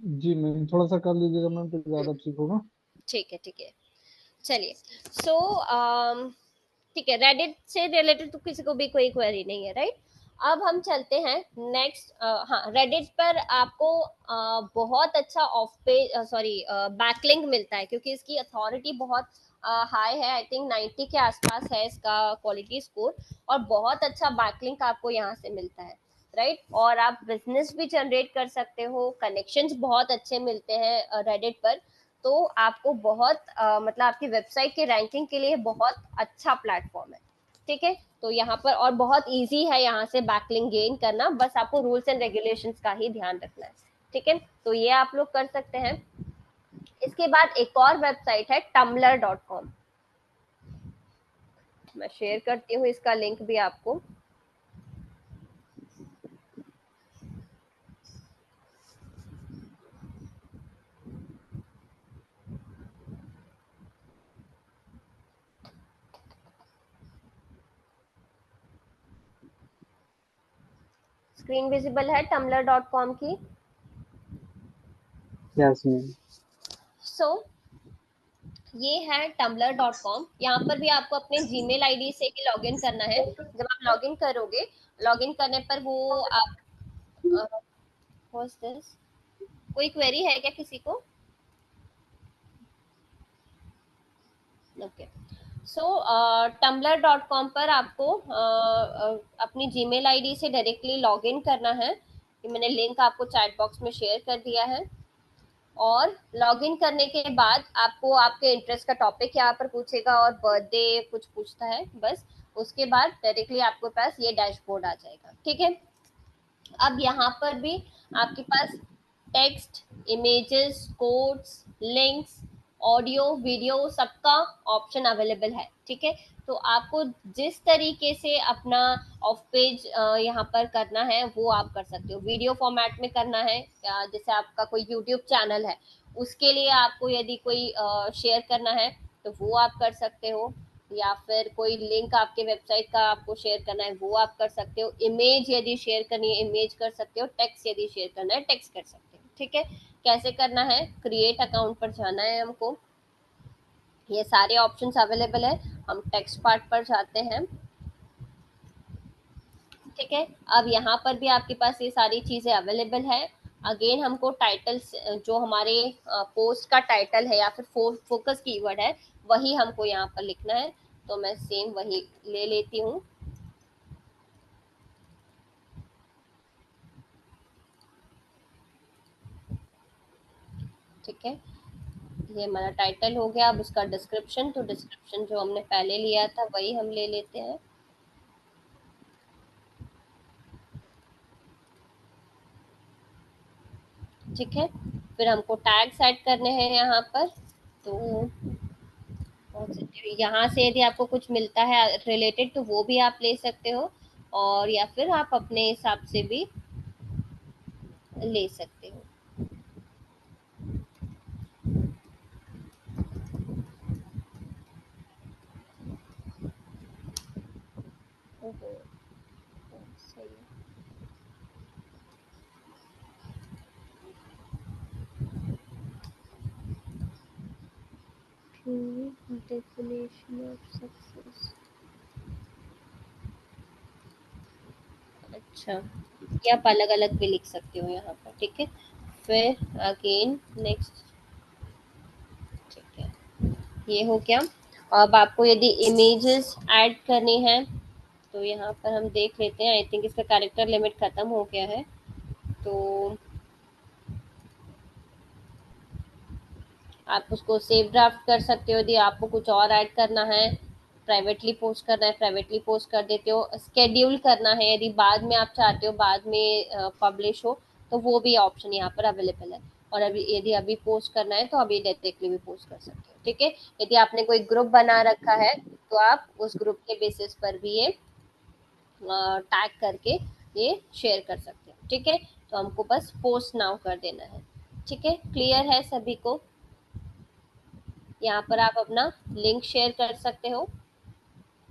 [SPEAKER 1] जी मैम, थोड़ा सा कर लीजिएगा मैम तो ज्यादा ठीक होगा।
[SPEAKER 2] ठीक है ठीक है, चलिए। सो ठीक है, रेडिट से रिलेटेड तो किसी को भी कोई क्वेरी नहीं है, राइट। अब हम चलते हैं नेक्स्ट। हाँ, रेडिट पर आपको बहुत अच्छा ऑफ पेज, सॉरी, बैकलिंक मिलता है, क्योंकि इसकी अथॉरिटी बहुत हाई है। आई थिंक 90 के आसपास है इसका क्वालिटी स्कोर, और बहुत अच्छा बैकलिंक आपको यहाँ से मिलता है, राइट। और आप बिजनेस भी जनरेट कर सकते हो, कनेक्शंस बहुत अच्छे मिलते हैं रेडिट पर। तो आपको बहुत मतलब आपकी वेबसाइट के रैंकिंग के लिए बहुत अच्छा प्लेटफॉर्म है, ठीक है। तो यहाँ पर और बहुत इजी है यहाँ से बैकलिंक गेन करना, बस आपको रूल्स एंड रेगुलेशंस का ही ध्यान रखना है, ठीक है। तो ये आप लोग कर सकते हैं। इसके बाद एक और वेबसाइट है tumblr.com, मैं शेयर करती हूँ इसका लिंक भी आपको। स्क्रीन विजिबल है tumblr.com की?
[SPEAKER 3] Yes ma'am.
[SPEAKER 2] सो ये है tumblr.com। यहाँ पर भी आपको अपने जीमेल आईडी से ही लॉगिन करना है। जब आप लॉगिन करोगे, लॉगिन करने पर वो आप दिस कोई क्वेरी है क्या किसी को? ओके, सो tumblr.com पर आपको अपनी जीमेल आईडी से डायरेक्टली लॉगिन करना है। ये मैंने लिंक आपको चैट बॉक्स में शेयर कर दिया है। और लॉगिन करने के बाद आपको आपके इंटरेस्ट का टॉपिक यहाँ पर पूछेगा और बर्थडे कुछ पूछता है बस। उसके बाद डायरेक्टली आपके पास ये डैशबोर्ड आ जाएगा। ठीक है, अब यहाँ पर भी आपके पास text, images, codes, links, audio, video सबका ऑप्शन अवेलेबल है। ठीक है, तो आपको जिस तरीके से अपना ऑफ पेज यहाँ पर करना है वो आप कर सकते हो। वीडियो फॉर्मेट में करना है, जैसे आपका कोई यूट्यूब चैनल है उसके लिए आपको यदि कोई शेयर करना है तो वो आप कर सकते हो, या फिर कोई लिंक आपके वेबसाइट का आपको शेयर करना है वो आप कर सकते हो। इमेज यदि शेयर करनी है इमेज कर सकते हो, टेक्स्ट यदि शेयर करना है टेक्स्ट कर सकते हो। ठीक है, कैसे करना है? क्रिएट अकाउंट पर जाना है हमको, ये सारे ऑप्शंस अवेलेबल है। हम टेक्स्ट पार्ट पर जाते हैं। ठीक है, अब यहाँ पर भी आपके पास ये सारी चीजें अवेलेबल है। अगेन हमको टाइटल, जो हमारे पोस्ट का टाइटल है या फिर फोकस कीवर्ड है वही हमको यहाँ पर लिखना है। तो मैं सेम वही ले लेती हूँ। ठीक है, ये हमारा टाइटल हो गया। अब उसका डिस्क्रिप्शन, तो डिस्क्रिप्शन जो हमने पहले लिया था वही हम ले लेते हैं। ठीक है, फिर हमको टैग्स ऐड करने हैं यहाँ पर। तो यहाँ से यदि आपको कुछ मिलता है रिलेटेड तो वो भी आप ले सकते हो, और या फिर आप अपने हिसाब से भी ले सकते हो। ओहो, सही है। Definition of success। अच्छा, ये आप अलग अलग भी लिख सकते हो यहाँ पर। ठीक है, फिर अगेन नेक्स्ट। ठीक है, ये हो गया। अब आपको यदि इमेजेस ऐड करनी है तो यहाँ पर हम देख लेते हैं। आई थिंक इसका कैरेक्टर लिमिट खत्म हो गया है, तो आप उसको सेव ड्राफ्ट कर सकते हो। यदि आपको कुछ और ऐड करना है, प्राइवेटली पोस्ट करना है प्राइवेटली पोस्ट कर देते हो। स्केड्यूल करना है यदि बाद में आप चाहते हो बाद में पब्लिश हो, तो वो भी ऑप्शन यहाँ पर अवेलेबल है। और अभी यदि अभी पोस्ट करना है तो अभी डायरेक्टली भी पोस्ट कर सकते हो। ठीक है, यदि आपने कोई ग्रुप बना रखा है तो आप उस ग्रुप के बेसिस पर भी ये टैग करके ये शेयर कर सकते हो। ठीक है, तो हमको बस पोस्ट नाउ कर देना है। ठीक है, क्लियर है सभी को? यहाँ पर आप अपना लिंक शेयर कर सकते हो।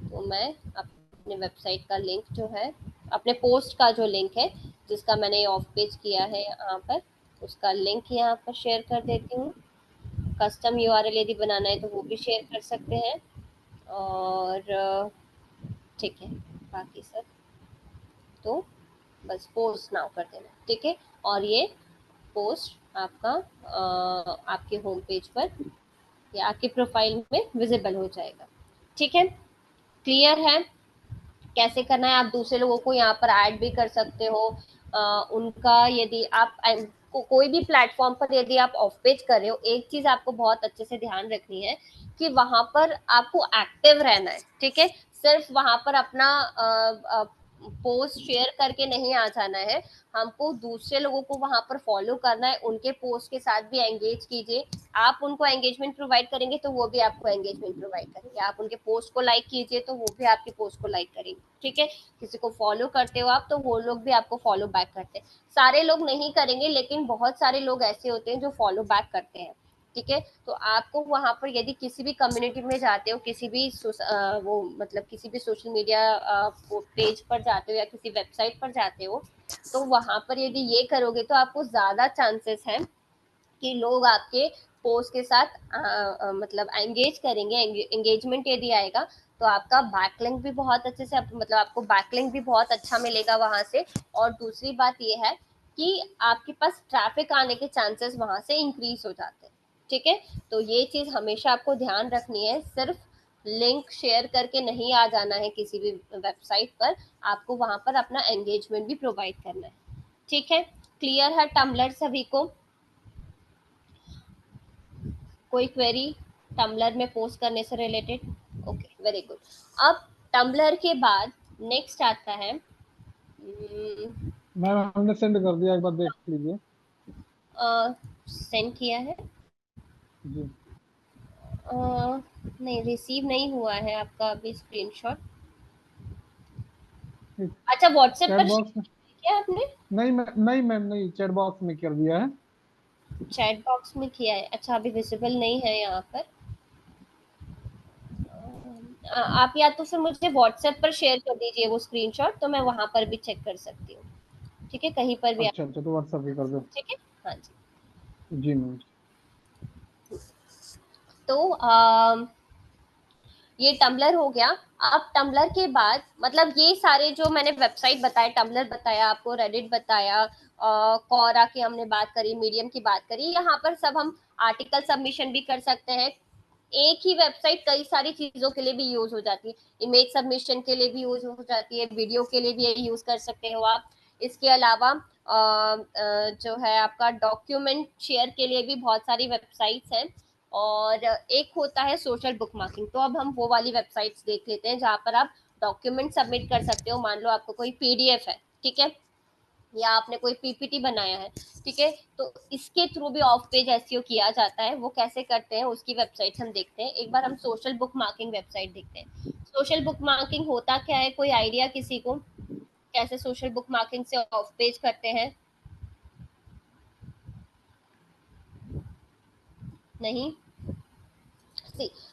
[SPEAKER 2] तो मैं अपने वेबसाइट का लिंक जो है, अपने पोस्ट का जो लिंक है जिसका मैंने ऑफ पेज किया है यहाँ पर, उसका लिंक यहाँ पर शेयर कर देती हूँ। कस्टम यूआरएल यदि बनाना है तो वो भी शेयर कर सकते हैं। और ठीक है, बाकी सब तो बस पोस्ट नाउ कर देना। ठीक है, और ये पोस्ट आपका आपके होम पेज पर या आपके प्रोफाइल में विजिबल हो जाएगा। ठीक है, क्लियर है कैसे करना है? आप दूसरे लोगों को यहाँ पर ऐड भी कर सकते हो। उनका यदि आप कोई भी प्लेटफॉर्म पर यदि आप ऑफ पेज कर रहे हो, एक चीज आपको बहुत अच्छे से ध्यान रखनी है कि वहां पर आपको एक्टिव रहना है। ठीक है, सिर्फ वहां पर अपना पोस्ट शेयर करके नहीं आ जाना है। हमको दूसरे लोगों को वहां पर फॉलो करना है, उनके पोस्ट के साथ भी एंगेज कीजिए। आप उनको एंगेजमेंट प्रोवाइड करेंगे तो वो भी आपको एंगेजमेंट प्रोवाइड करेंगे। आप उनके पोस्ट को लाइक कीजिए तो वो भी आपके पोस्ट को लाइक करेंगे। ठीक है, किसी को फॉलो करते हो आप तो वो लोग भी आपको फॉलो बैक करते हैं। सारे लोग नहीं करेंगे लेकिन बहुत सारे लोग ऐसे होते हैं जो फॉलो बैक करते हैं। ठीक है, तो आपको वहां पर यदि किसी भी कम्युनिटी में जाते हो, किसी भी वो मतलब किसी भी सोशल मीडिया पेज पर जाते हो या किसी वेबसाइट पर जाते हो, तो वहां पर यदि ये करोगे तो आपको ज्यादा चांसेस हैं कि लोग आपके पोस्ट के साथ मतलब एंगेज करेंगे, एंगेजमेंट यदि आएगा तो आपका बैकलिंक भी बहुत अच्छे से मतलब आपको बैकलिंक भी बहुत अच्छा मिलेगा वहां से। और दूसरी बात ये है कि आपके पास ट्रैफिक आने के चांसेस वहां से इंक्रीज हो जाते हैं। ठीक है, तो ये चीज हमेशा आपको ध्यान रखनी है। सिर्फ लिंक शेयर करके नहीं आ जाना है किसी भी वेबसाइट पर, आपको वहां पर अपना एंगेजमेंट भी प्रोवाइड करना है। ठीक है, क्लियर है टम्बलर सभी को? कोई क्वेरी टम्बलर में पोस्ट करने से रिलेटेड? Okay, very good. अब टम्बलर के बाद नेक्स्ट आता है
[SPEAKER 1] मैम हमने सेंड कर दिया, एक बार देख लीजिए।
[SPEAKER 2] सेंड किया है?
[SPEAKER 1] जी
[SPEAKER 2] नहीं, रिसीव नहीं हुआ है आपका अभी स्क्रीनशॉट।
[SPEAKER 1] ठीक।
[SPEAKER 2] अच्छा, व्हाट्सएप
[SPEAKER 1] चैट
[SPEAKER 2] पर
[SPEAKER 1] बॉक्स में
[SPEAKER 2] किया आपने?
[SPEAKER 1] नहीं नहीं मैम, नहीं चैट बॉक्स में कर दिया है।
[SPEAKER 2] चैट बॉक्स में किया है? अच्छा, अभी विजिबल नहीं है यहाँ पर। आप या तो फिर मुझे व्हाट्सएप पर शेयर कर दीजिए वो स्क्रीनशॉट, तो मैं वहां पर भी चेक कर सकती हूँ। ठीक है, कहीं पर भी आप।
[SPEAKER 1] अच्छा अच्छा, तो व्हाट्सएप भी कर दो।
[SPEAKER 2] ठीक है, हाँ जी।
[SPEAKER 1] जी मैम।
[SPEAKER 2] तो ये टम्बलर हो गया। अब टम्बलर के बाद मतलब ये सारे जो मैंने वेबसाइट बताए, टम्बलर बताया आपको, रेडिट बताया, कोरा की हमने बात करी, मीडियम की बात करी, यहाँ पर सब हम आर्टिकल सबमिशन भी कर सकते हैं। एक ही वेबसाइट कई सारी चीजों के लिए भी यूज हो जाती है। इमेज सबमिशन के लिए भी यूज हो जाती है, वीडियो के लिए भी यूज कर सकते हो आप। इसके अलावा जो है आपका डॉक्यूमेंट शेयर के लिए भी बहुत सारी वेबसाइट्स हैं। और एक होता है सोशल बुक मार्किंग। तो अब हम वो वाली वेबसाइट्स देख लेते हैं जहाँ पर आप डॉक्यूमेंट सबमिट कर सकते हो। मान लो आपको कोई पीडीएफ है, ठीक है, या आपने कोई पीपीटी बनाया है, ठीक है, तो इसके थ्रू भी ऑफ पेज एसईओ किया जाता है। वो कैसे करते हैं उसकी वेबसाइट हम देखते हैं। एक बार हम सोशल बुक मार्किंग वेबसाइट देखते हैं। सोशल बुक मार्किंग होता क्या है, कोई आइडिया किसी को कैसे सोशल बुक मार्किंग से ऑफ पेज करते हैं? नहीं,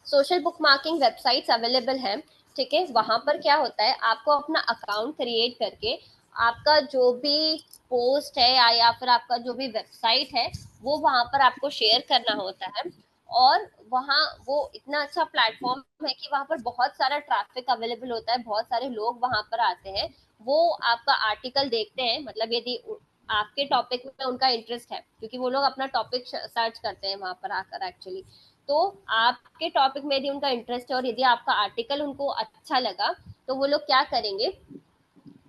[SPEAKER 2] social book marking websites available हैं। ठीक है, वहां पर क्या होता है, आपको अपना अकाउंट क्रिएट करके आपका जो भी पोस्ट है या फिर आपका जो भी वेबसाइट है वो वहां पर आपको शेयर करना होता है। और वहाँ वो इतना अच्छा प्लेटफॉर्म है कि वहां पर बहुत सारा ट्रैफिक अवेलेबल होता है, बहुत सारे लोग वहां पर आते हैं, वो आपका आर्टिकल देखते हैं। मतलब यदि आपके टॉपिक में उनका इंटरेस्ट है, क्योंकि वो लोग अपना टॉपिक सर्च करते हैं वहां पर आकर एक्चुअली, तो आपके टॉपिक में यदि उनका इंटरेस्ट है और यदि आपका आर्टिकल उनको अच्छा लगा तो वो लोग क्या करेंगे,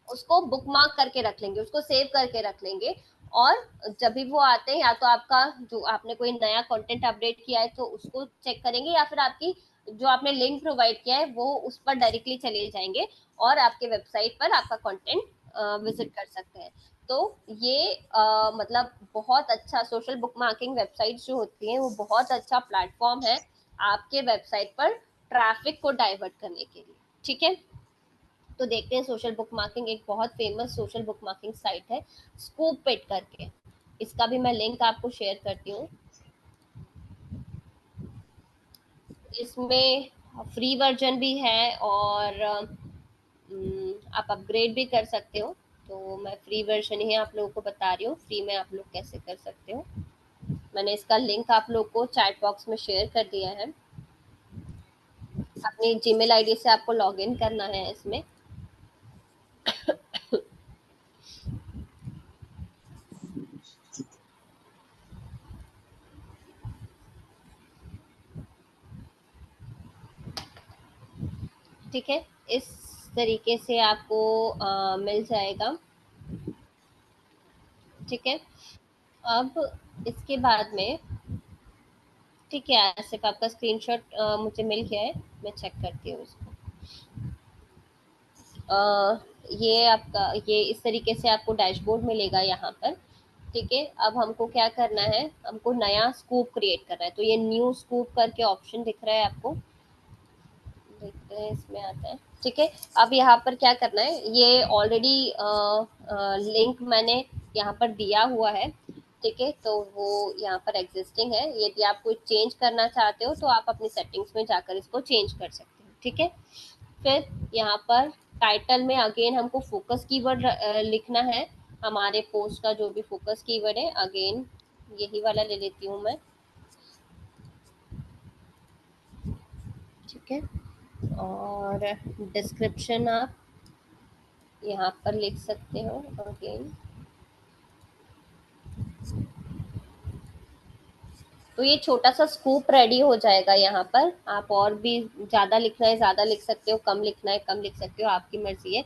[SPEAKER 2] उसको बुकमार्क करके रख लेंगे, उसको सेव करके रख लेंगे। और जब भी वो आते हैं, या तो आपका जो आपने कोई नया कंटेंट अपडेट किया है तो उसको चेक करेंगे, या फिर आपकी जो आपने लिंक प्रोवाइड किया है वो उस पर डायरेक्टली चले जाएंगे और आपके वेबसाइट पर आपका कंटेंट विजिट कर सकते हैं। तो ये मतलब बहुत अच्छा सोशल बुक मार्किंग वेबसाइट जो होती हैं वो बहुत अच्छा प्लेटफॉर्म है आपके वेबसाइट पर ट्रैफिक को डाइवर्ट करने के लिए। ठीक है, तो देखते हैं सोशल बुक मार्किंग, एक बहुत famous social book marking site है स्कूपइट करके। इसका भी मैं लिंक आपको शेयर करती हूँ। इसमें फ्री वर्जन भी है और आप अपग्रेड भी कर सकते हो। तो मैं फ्री वर्जन ही आप लोगों को बता रही हूँ, फ्री में आप लोग कैसे कर सकते हो। मैंने इसका लिंक आप लोग को चैट बॉक्स में शेयर कर दिया है। अपनी जीमेल आईडी से आपको लॉगिन करना है इसमें। ठीक है, इस तरीके से आपको मिल जाएगा। ठीक है, अब इसके बाद में, ठीक है, आसिफ आपका स्क्रीनशॉट मुझे मिल गया है, मैं चेक करती हूँ इसको। ये आपका, ये इस तरीके से आपको डैशबोर्ड मिलेगा यहाँ पर। ठीक है, अब हमको क्या करना है, हमको नया स्कूप क्रिएट करना है। तो ये न्यू स्कूप करके ऑप्शन दिख रहा है आपको, देखते हैं इसमें आता है। ठीक है, अब यहाँ पर क्या करना है, ये ऑलरेडी लिंक मैंने यहाँ पर दिया हुआ है। ठीक है, तो वो यहाँ पर एग्जिस्टिंग है। यदि आप कुछ चेंज करना चाहते हो तो आप अपनी सेटिंग्स में जाकर इसको चेंज कर सकते हो। ठीक है, फिर यहाँ पर टाइटल में अगेन हमको फोकस कीवर्ड लिखना है। हमारे पोस्ट का जो भी फोकस कीवर्ड है, अगेन यही वाला ले लेती हूँ मैं। ठीक है। और डिस्क्रिप्शन आप यहाँ पर लिख सकते हो अगेन। तो ये छोटा सा स्कूप रेडी हो जाएगा यहाँ पर। आप और भी ज़्यादा लिखना है ज़्यादा लिख सकते हो, कम लिखना है कम लिख सकते हो, आपकी मर्जी है।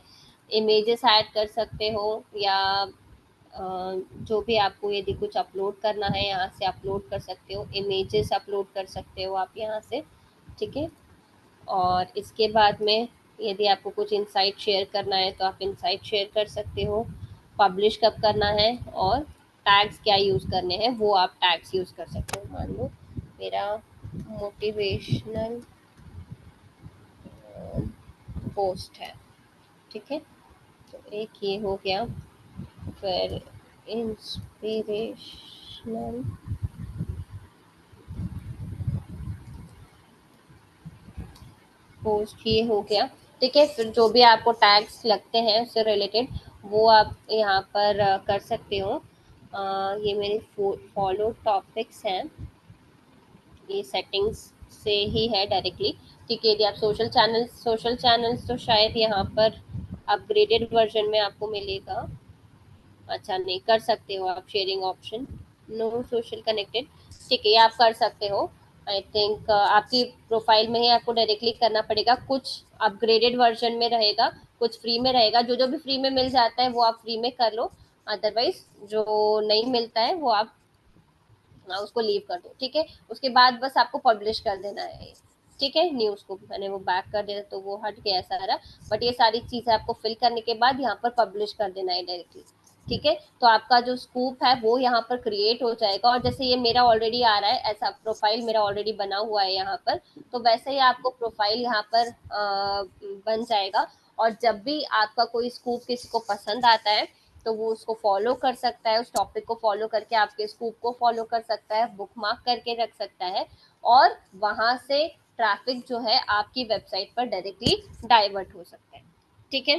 [SPEAKER 2] इमेजेस ऐड कर सकते हो या जो भी आपको यदि कुछ अपलोड करना है यहाँ से अपलोड कर सकते हो, इमेजेस अपलोड कर सकते हो आप यहाँ से। ठीक है। और इसके बाद में यदि आपको कुछ इंसाइट शेयर करना है तो आप इंसाइट शेयर कर सकते हो। पब्लिश कब करना है और टैग्स क्या यूज़ करने हैं वो आप टैग्स यूज़ कर सकते हो। मान लो मेरा मोटिवेशनल पोस्ट है, ठीक है, तो एक ये हो गया। फिर इंस्पिरेशनल पोस्ट ये हो गया। ठीक है। फिर जो भी आपको टैग्स लगते हैं उससे रिलेटेड वो आप यहाँ पर कर सकते हो। ये मेरे फॉलो टॉपिक्स हैं, ये सेटिंग्स से ही है डायरेक्टली। ठीक है। यदि आप सोशल चैनल्स तो शायद यहाँ पर अपग्रेडेड वर्जन में आपको मिलेगा। अच्छा नहीं, कर सकते हो आप sharing option, no social connected. ठीक है, ये आप कर सकते हो। आई थिंक आपकी प्रोफाइल में ही आपको डायरेक्टली करना पड़ेगा। कुछ अपग्रेडेड वर्जन में रहेगा, कुछ फ्री में रहेगा। जो जो भी फ्री में मिल जाता है वो आप फ्री में कर लो, अदरवाइज जो नहीं मिलता है वो आप उसको लीव कर दो। ठीक है। उसके बाद बस आपको पब्लिश कर देना है। ठीक है। न्यूज़ को मैंने वो बैक कर दिया तो वो हट गया सारा, बट ये सारी चीज़ें आपको फिल करने के बाद यहाँ पर पब्लिश कर देना है डायरेक्टली। ठीक है। तो आपका जो स्कूप है वो यहाँ पर क्रिएट हो जाएगा। और जैसे ये मेरा ऑलरेडी आ रहा है, ऐसा प्रोफाइल मेरा ऑलरेडी बना हुआ है यहाँ पर, तो वैसे ही आपको प्रोफाइल यहाँ पर बन जाएगा। और जब भी आपका कोई स्कूप किसी को पसंद आता है तो वो उसको फॉलो कर सकता है, उस टॉपिक को फॉलो करके आपके स्कूप को फॉलो कर सकता है, बुकमार्क करके रख सकता है, और वहां से ट्रैफिक जो है आपकी वेबसाइट पर डायरेक्टली डाइवर्ट हो सकता है। ठीक है।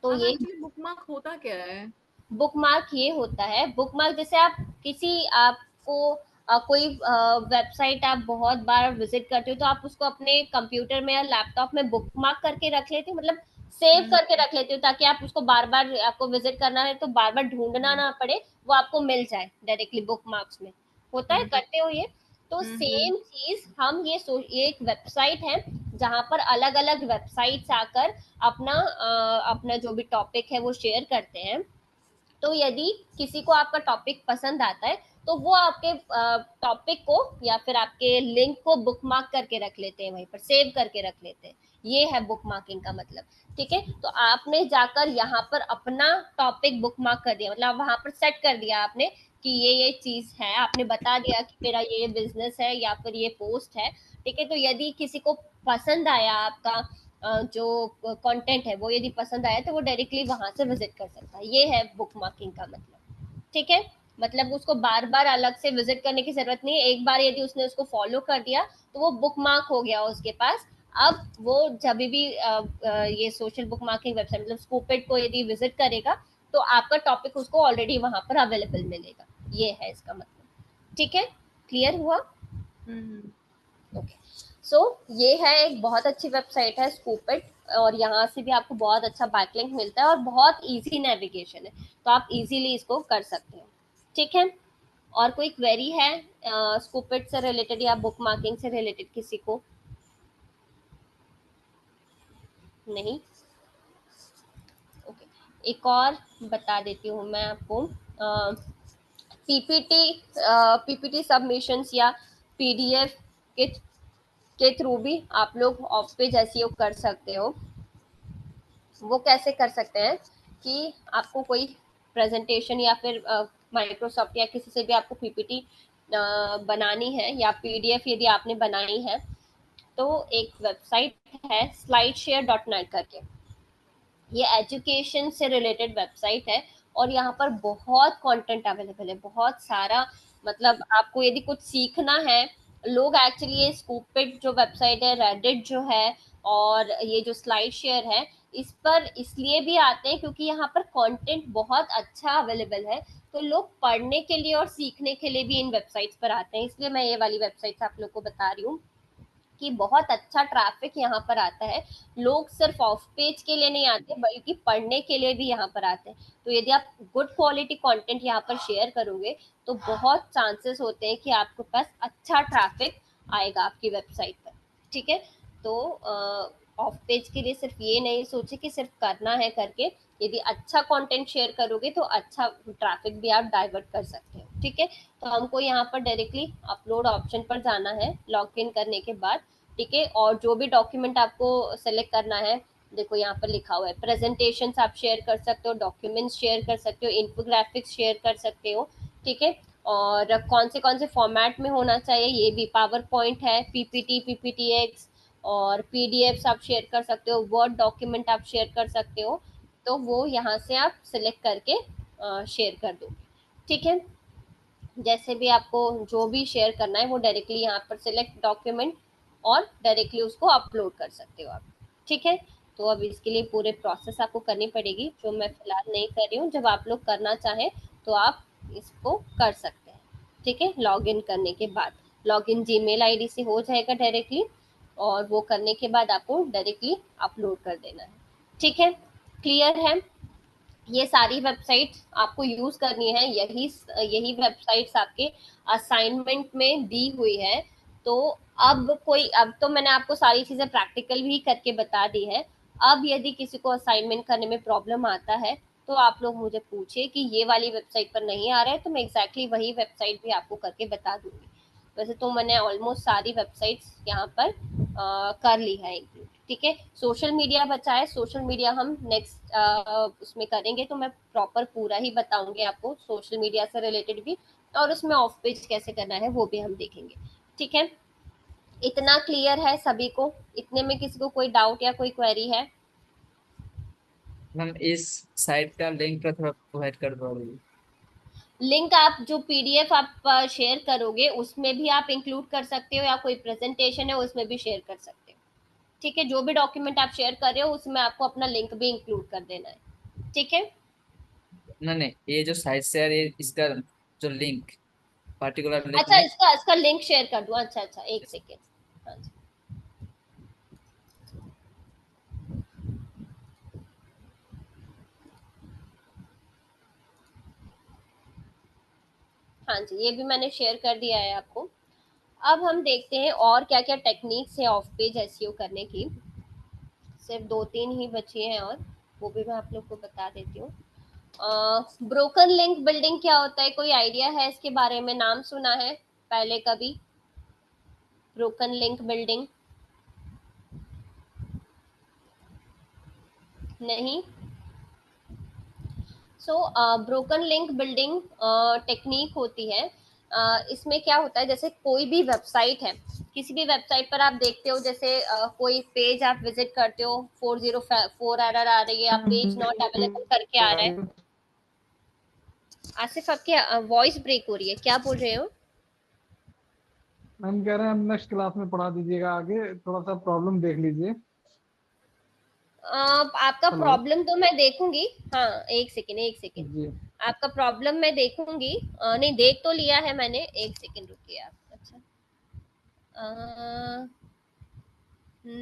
[SPEAKER 2] तो
[SPEAKER 5] अब
[SPEAKER 2] ये
[SPEAKER 5] एक्चुअली बुकमार्क होता क्या है?
[SPEAKER 2] बुकमार्क ये होता है, बुकमार्क जैसे आप किसी आपको कोई वेबसाइट आप बहुत बार विजिट करते हो तो आप उसको अपने कंप्यूटर में या लैपटॉप में बुकमार्क करके रख लेते हो, मतलब सेव करके रख लेते हो, ताकि आप उसको बार बार आपको विजिट करना है तो बार बार ढूंढना ना पड़े, वो आपको मिल जाए डायरेक्टली बुकमार्क्स में। होता है, करते हो ये? तो सेम चीज हम ये एक वेबसाइट है जहां पर अलग अलग वेबसाइट्स आकर अपना अपना जो भी टॉपिक है वो शेयर करते हैं। तो यदि किसी को आपका टॉपिक पसंद आता है तो वो आपके टॉपिक को या फिर आपके लिंक को बुकमार्क करके रख लेते हैं, वहीं पर सेव करके रख लेते हैं। ये है बुकमार्किंग का मतलब। ठीक है। तो आपने जाकर यहाँ पर अपना टॉपिक बुकमार्क कर दिया, मतलब वहां पर सेट कर दिया आपने कि ये चीज है, आपने बता दिया कि मेरा ये बिजनेस है या फिर ये पोस्ट है। ठीक है। तो यदि किसी को पसंद आया आपका जो कंटेंट है वो यदि पसंद आया तो वो डायरेक्टली वहां से विजिट कर सकता है। ये है बुकमार्किंग का मतलब। ठीक है। मतलब उसको बार बार अलग से विजिट करने की जरूरत नहीं है, एक बार यदि उसने उसको फॉलो कर दिया तो वो बुकमार्क हो गया उसके पास। अब वो जब भी ये सोशल बुकमार्किंग वेबसाइट मतलब स्कूपेट को यदि विजिट करेगा तो आपका टॉपिक उसको ऑलरेडी वहां पर अवेलेबल मिलेगा। ये है इसका मतलब। ठीक है, क्लियर हुआ? ओके। सो ये है एक बहुत अच्छी वेबसाइट है स्कूपेट, और यहाँ से भी आपको बहुत अच्छा बैकलिंक मिलता है और बहुत इजी नेविगेशन है, तो आप इजीली इसको कर सकते हो। ठीक है। और कोई क्वेरी है स्कूपेट से रिलेटेड या बुक मार्किंग से रिलेटेड किसी को? नहीं? ओके। एक और बता देती हूँ मैं आपको। पीपीटी सबमिशंस या पीडीएफ के थ्रू भी आप लोग ऑफ पेज एसईओ कर सकते हो। वो कैसे कर सकते हैं कि आपको कोई प्रेजेंटेशन या फिर माइक्रोसॉफ्ट या किसी से भी आपको पीपीटी बनानी है या पीडीएफ यदि आपने बनाई है तो एक वेबसाइट है slideshare.net करके। ये एजुकेशन से रिलेटेड वेबसाइट है और यहाँ पर बहुत कंटेंट अवेलेबल है, बहुत सारा। मतलब आपको यदि कुछ सीखना है, लोग एक्चुअली ये स्कूपिट जो वेबसाइट है, रेडिट जो है और ये जो स्लाइड शेयर है, इस पर इसलिए भी आते हैं क्योंकि यहाँ पर कंटेंट बहुत अच्छा अवेलेबल है। तो लोग पढ़ने के लिए और सीखने के लिए भी इन वेबसाइट्स पर आते हैं, इसलिए मैं ये वाली वेबसाइट्स आप लोग को बता रही हूँ। कि बहुत अच्छा ट्रैफिक यहाँ पर आता है। लोग सिर्फ ऑफ पेज के लिए नहीं आते बल्कि पढ़ने के लिए भी यहाँ पर आते हैं। तो यदि आप गुड क्वालिटी कंटेंट यहाँ पर शेयर करोगे तो बहुत चांसेस होते हैं कि आपके पास अच्छा ट्रैफिक आएगा आपकी वेबसाइट पर। ठीक है, तो ऑफ पेज के लिए सिर्फ ये नहीं सोचे कि सिर्फ करना है करके, यदि अच्छा कंटेंट शेयर करोगे तो अच्छा ट्रैफिक भी आप डाइवर्ट कर सकते हो। ठीक है, तो हमको यहाँ पर डायरेक्टली अपलोड ऑप्शन पर जाना है लॉग इन करने के बाद। ठीक है, और जो भी डॉक्यूमेंट आपको सेलेक्ट करना है, देखो यहाँ पर लिखा हुआ है प्रेजेंटेशन आप शेयर कर सकते हो, डॉक्यूमेंट्स शेयर कर सकते हो, इन्फोग्राफिक्स शेयर कर सकते हो। ठीक है, और कौन से फॉर्मेट में होना चाहिए ये भी, पावर पॉइंट है, पीपीटी, पीपीटीएक्स और पीडीएफ आप शेयर कर सकते हो, वर्ड डॉक्यूमेंट आप शेयर कर सकते हो। तो वो यहाँ से आप सिलेक्ट करके शेयर कर दो। ठीक है, जैसे भी आपको जो भी शेयर करना है वो डायरेक्टली यहाँ पर सिलेक्ट डॉक्यूमेंट और डायरेक्टली उसको अपलोड कर सकते हो आप। ठीक है, तो अब इसके लिए पूरे प्रोसेस आपको करनी पड़ेगी, जो मैं फिलहाल नहीं कर रही हूँ। जब आप लोग करना चाहें तो आप इसको कर सकते हैं। ठीक है, लॉग इन करने के बाद लॉग इन जीमेल आईडी से हो जाएगा डायरेक्टली, और वो करने के बाद आपको डायरेक्टली अपलोड कर देना है। ठीक है, क्लियर है? ये सारी वेबसाइट आपको यूज करनी है, यही वेबसाइट्स आपके असाइनमेंट में दी हुई है। तो अब तो मैंने आपको सारी चीजें प्रैक्टिकल भी करके बता दी है। अब यदि किसी को असाइनमेंट करने में प्रॉब्लम आता है तो आप लोग मुझे पूछिए कि ये वाली वेबसाइट पर नहीं आ रहा है, तो मैं एग्जैक्टली वही वेबसाइट भी आपको करके बता दूंगी। वैसे तो मैंने ऑलमोस्ट सारी वेबसाइट्स यहाँ पर कर ली है इंक्लूड। ठीक है, सोशल मीडिया बचा है, सोशल मीडिया हम नेक्स्ट उसमें करेंगे, तो मैं प्रॉपर पूरा ही बताऊंगी आपको सोशल मीडिया से रिलेटेड भी, और उसमें ऑफ पेज कैसे करना है वो भी हम देखेंगे। ठीक है, इतना क्लियर है सभी को? इतने में किसी को कोई डाउट या कोई क्वेरी है?
[SPEAKER 6] मैम इस साइट का लिंक का थोड़ा प्रोवाइड कर दो।
[SPEAKER 2] लिंक आप जो पीडीएफ आप शेयर करोगे उसमें भी आप इंक्लूड कर सकते हो, या कोई प्रेजेंटेशन है उसमें भी शेयर कर सकते हो। ठीक है, जो भी डॉक्यूमेंट आप शेयर कर रहे हो उसमें आपको अपना लिंक भी इंक्लूड कर देना है। ठीक है,
[SPEAKER 6] नहीं, ये जो साइट से है ये इसका जो लिंक पर्टिकुलर
[SPEAKER 2] अच्छा
[SPEAKER 6] लिंक।
[SPEAKER 2] इसका लिंक शेयर कर दूं? अच्छा, एक सेकेंड। हाँ जी, हाँ जी, ये भी मैंने शेयर कर दिया है आपको। अब हम देखते हैं और क्या क्या टेक्निक्स है ऑफ पेज एसईओ करने की। सिर्फ 2-3 ही बची हैं, और वो भी मैं आप लोग को बता देती हूँ। ब्रोकन लिंक बिल्डिंग क्या होता है? कोई आइडिया है इसके बारे में? नाम सुना है पहले कभी ब्रोकन लिंक बिल्डिंग? नहीं। सो ब्रोकन लिंक बिल्डिंग टेक्निक होती है। इसमें क्या होता है, जैसे कोई भी वेबसाइट है, किसी भी वेबसाइट पर आप देखते हो, जैसे कोई पेज आप विजिट करते हो, 404 एरर आ रही है, आप पेज नॉट अवेलेबल करके आ रहा है। आसिफ आपकी वॉइस ब्रेक हो रही है, क्या बोल रहे हो?
[SPEAKER 1] हम कह रहे हैं हम नेक्स्ट क्लास में पढ़ा दीजिएगा, आगे थोड़ा सा प्रॉब्लम देख लीजिए।
[SPEAKER 2] आपका
[SPEAKER 1] हेलो
[SPEAKER 2] प्रॉब्लम तो मैं देखूंगी। हाँ, एक सेकेंड।
[SPEAKER 1] जी।
[SPEAKER 2] आपका प्रॉब्लम मैं देखूंगी। नहीं, देख तो लिया है मैंने, एक सेकेंड रुकिए आप। अच्छा,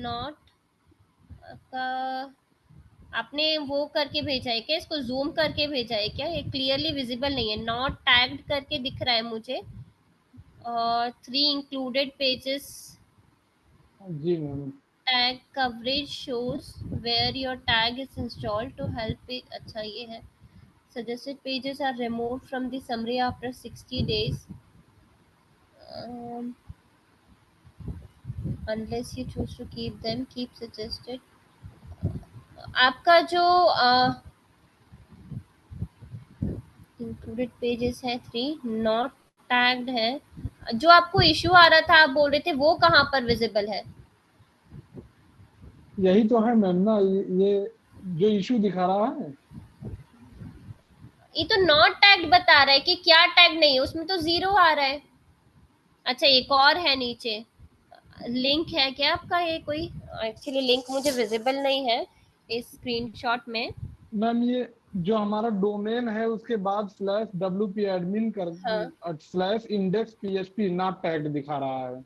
[SPEAKER 2] नॉट का आपने वो करके भेजा है क्या? इसको जूम करके भेजा है क्या? ये क्लियरली विजिबल नहीं है, नॉट टैग्ड करके दिख रहा है मुझे। और 3 included pages
[SPEAKER 1] ji ma'am.
[SPEAKER 2] tag coverage shows where your tag is installed to help it। अच्छा, ये है suggested pages are removed from the summary after 60 days unless you choose to keep them, keep suggested। आपका जो included pages है 3 not tagged है, जो आपको issue आ रहा था आप बोल रहे थे, वो कहाँ पर विजिबल है?
[SPEAKER 1] यही तो है मैम ना, ये जो इशू दिखा रहा है।
[SPEAKER 2] ये तो नॉट टैग्ड बता रहा है कि क्या टैग नहीं है, उसमें तो 0 आ रहा है। अच्छा, एक और है नीचे, लिंक है क्या आपका? ये कोई एक्चुअली लिंक मुझे विजिबल नहीं है इस स्क्रीनशॉट में।
[SPEAKER 1] मैम ये जो हमारा डोमेन है उसके बाद /wp admin
[SPEAKER 2] हाँ,
[SPEAKER 1] कर /index php नॉट टैग्ड दिखा रहा है।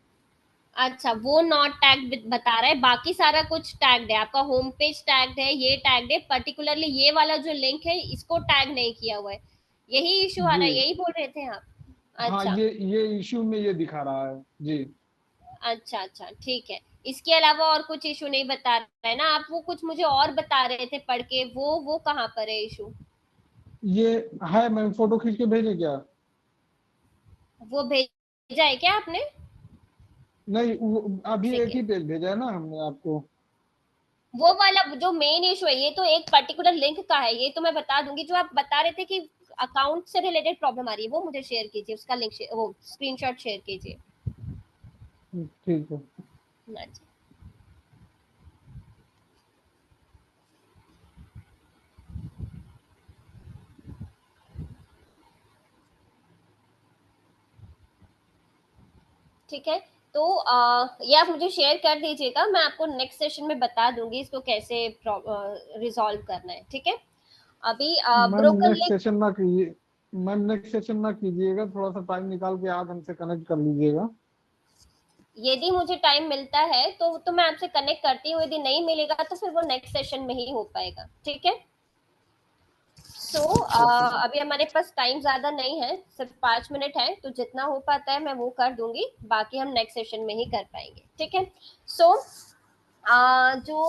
[SPEAKER 2] अच्छा, वो नॉट टैग बता रहा है, बाकी सारा कुछ टैग्ड है, आपका होम पेज टैग्ड है, ये टैग्ड है, पर्टिकुलरली ये वाला जो लिंक है इसको टैग नहीं किया हुआ है, यही इशू आ रहा है,
[SPEAKER 1] जी
[SPEAKER 2] यही बोल रहे थे आप?
[SPEAKER 1] हाँ,
[SPEAKER 2] अच्छा
[SPEAKER 1] ये इश्यू में ये दिखा रहा है जी।
[SPEAKER 2] अच्छा अच्छा, ठीक है। इसके अलावा और कुछ इशू नहीं बता रहा है ना? आप वो कुछ मुझे और बता रहे थे पढ़ के, वो कहाँ पर है इशू?
[SPEAKER 1] ये है, मैं फोटो खींच के भेजे क्या?
[SPEAKER 2] वो भेजा है क्या आपने?
[SPEAKER 1] नहीं, अभी एक ही
[SPEAKER 2] सेकेंड,
[SPEAKER 1] पेज भेजा है ना हमने आपको।
[SPEAKER 2] वो वाला जो मेन इशू है, ये तो एक पर्टिकुलर लिंक का है, ये तो मैं बता दूंगी। जो आप बता रहे थे कि अकाउंट से रिलेटेड प्रॉब्लम आ रही है, वो मुझे शेयर कीजिए, उसका लिंक वो स्क्रीनशॉट शेयर कीजिए।
[SPEAKER 1] ठीक है।
[SPEAKER 2] हाँ जी। ठीक है, तो ये आप मुझे शेयर कर दीजिएगा, मैं आपको नेक्स्ट सेशन में बता दूंगी इसको कैसे रिजॉल्व करना है। ठीक है, अभी
[SPEAKER 1] ma'am
[SPEAKER 2] broken
[SPEAKER 1] next
[SPEAKER 2] link,
[SPEAKER 1] session ना कीजिए, मैम नेक्स्ट सेशन ना कीजिएगा, थोड़ा सा टाइम निकाल के आज हमसे कनेक्ट कर लीजिएगा।
[SPEAKER 2] यदि मुझे टाइम मिलता है तो मैं आपसे कनेक्ट करती हूँ, यदि नहीं मिलेगा तो फिर वो नेक्स्ट सेशन में ही हो पाएगा। ठीक है, तो
[SPEAKER 1] ओके।
[SPEAKER 2] अभी हमारे पास टाइम ज्यादा नहीं है, सिर्फ 5 मिनट है, तो जितना हो पाता है मैं वो कर दूंगी, बाकी हम नेक्स्ट सेशन में ही कर पाएंगे। ठीक है, सो जो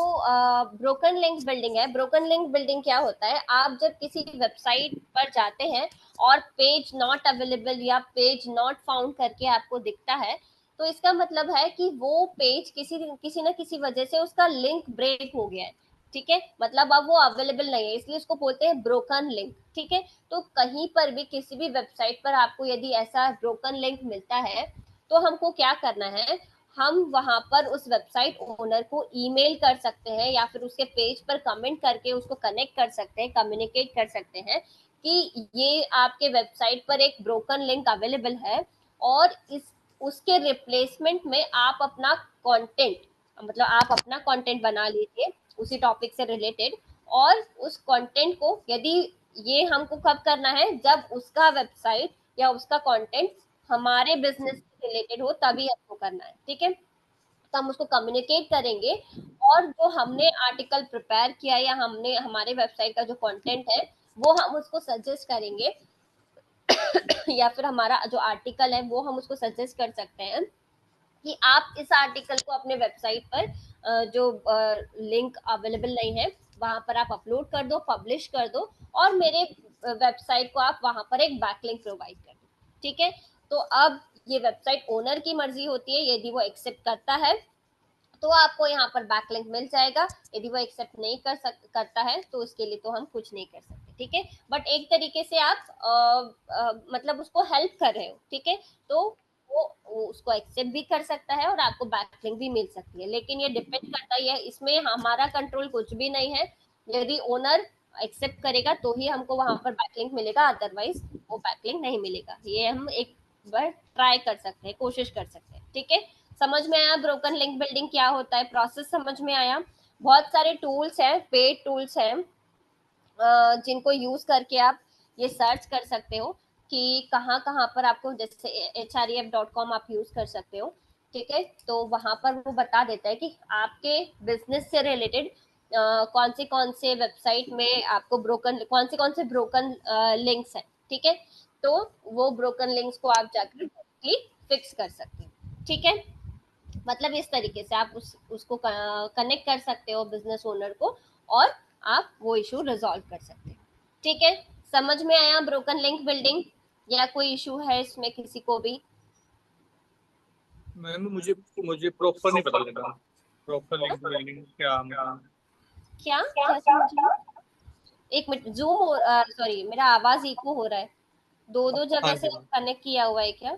[SPEAKER 2] ब्रोकन लिंक बिल्डिंग है, ब्रोकन लिंक बिल्डिंग क्या होता है? आप जब किसी वेबसाइट पर जाते हैं और पेज नॉट अवेलेबल या पेज नॉट फाउंड करके आपको दिखता है, तो इसका मतलब है कि वो पेज किसी किसी ना किसी वजह से उसका लिंक ब्रेक हो गया है। ठीक है, मतलब अब वो अवेलेबल नहीं है, इसलिए उसको बोलते हैं ब्रोकन लिंक। ठीक है, तो कहीं पर भी किसी भी वेबसाइट पर आपको यदि ऐसा ब्रोकन लिंक मिलता है, तो हमको क्या करना है? हम वहां पर उस वेबसाइट ओनर को ईमेल कर सकते हैं या फिर उसके पेज पर कमेंट करके उसको कनेक्ट कर सकते हैं, कम्युनिकेट कर सकते हैं कि ये आपके वेबसाइट पर एक ब्रोकन लिंक अवेलेबल है, और इस उसके रिप्लेसमेंट में आप अपना कंटेंट, मतलब आप अपना कंटेंट बना लीजिए उसी टॉपिक से रिलेटेड, और उस कंटेंट को यदि, ये हमको कब करना है? जब उसका वेबसाइट या उसका कंटेंट हमारे बिजनेस से रिलेटेड हो, तभी हमको करना है। ठीक है, तो हम उसको कम्युनिकेट करेंगे, और जो हमने आर्टिकल प्रिपेयर किया या हमने हमारे वेबसाइट का जो कंटेंट है वो हम उसको सजेस्ट करेंगे या फिर हमारा जो आर्टिकल है वो हम उसको सजेस्ट कर सकते हैं कि आप इस आर्टिकल को अपने वेबसाइट पर जो लिंक अवेलेबल नहीं है वहां पर आप अपलोड कर दो, पब्लिश कर दो, और मेरे वेबसाइट को आप वहां पर एक बैकलिंक प्रोवाइड कर दो। ठीक है, तो अब ये वेबसाइट ओनर की मर्जी होती है, यदि वो एक्सेप्ट करता है तो आपको यहाँ पर बैकलिंक मिल जाएगा, यदि वो एक्सेप्ट नहीं करता है तो उसके लिए तो हम कुछ नहीं कर सकते। ठीक है, बट एक तरीके से आप मतलब उसको हेल्प कर रहे हो। ठीक है, तो वो उसको एक्सेप्ट भी कर सकता है और आपको बैकलिंक भी मिल सकती है, लेकिन ये डिपेंड करता है, इसमें हमारा कंट्रोल कुछ भी नहीं है। यदि ओनर एक्सेप्ट करेगा तो ही हमको वहां पर बैकलिंक मिलेगा, अदरवाइज वो बैकलिंक नहीं मिलेगा। ये हम एक बार ट्राई कर सकते हैं, कोशिश कर सकते हैं। ठीक है, समझ में आया ब्रोकन लिंक बिल्डिंग क्या होता है? प्रोसेस समझ में आया? बहुत सारे टूल्स हैं, पेड टूल्स हैं, जिनको यूज करके आप ये सर्च कर सकते हो कि कहाँ कहाँ पर आपको, जैसे href.com आप यूज कर सकते हो। ठीक है, तो वहां पर वो बता देता है कि आपके बिजनेस से रिलेटेड कौन से वेबसाइट में आपको कौन से ब्रोकन लिंक्स हैं। ठीक है, तो वो ब्रोकन लिंक्स को आप जाकर फिक्स कर सकते हो। ठीक है, मतलब इस तरीके से आप उसको कनेक्ट कर सकते हो बिजनेस ओनर को, और आप वो इशू रिजॉल्व कर सकते हो। ठीक है, समझ में आया ब्रोकन लिंक बिल्डिंग, या कोई इशू है इसमें किसी को भी?
[SPEAKER 4] मैम मुझे मुझे प्रॉपर नहीं पता लगा प्रॉपर लिंक बिल्डिंग क्या मतलब।
[SPEAKER 2] क्या क्या समझिए? एक मिनट, जूम, सॉरी मेरा आवाज इको हो रहा है, दो दो
[SPEAKER 4] हाँ
[SPEAKER 2] जगह से
[SPEAKER 4] जी मैम,
[SPEAKER 2] कनेक्ट किया हुआ है क्या?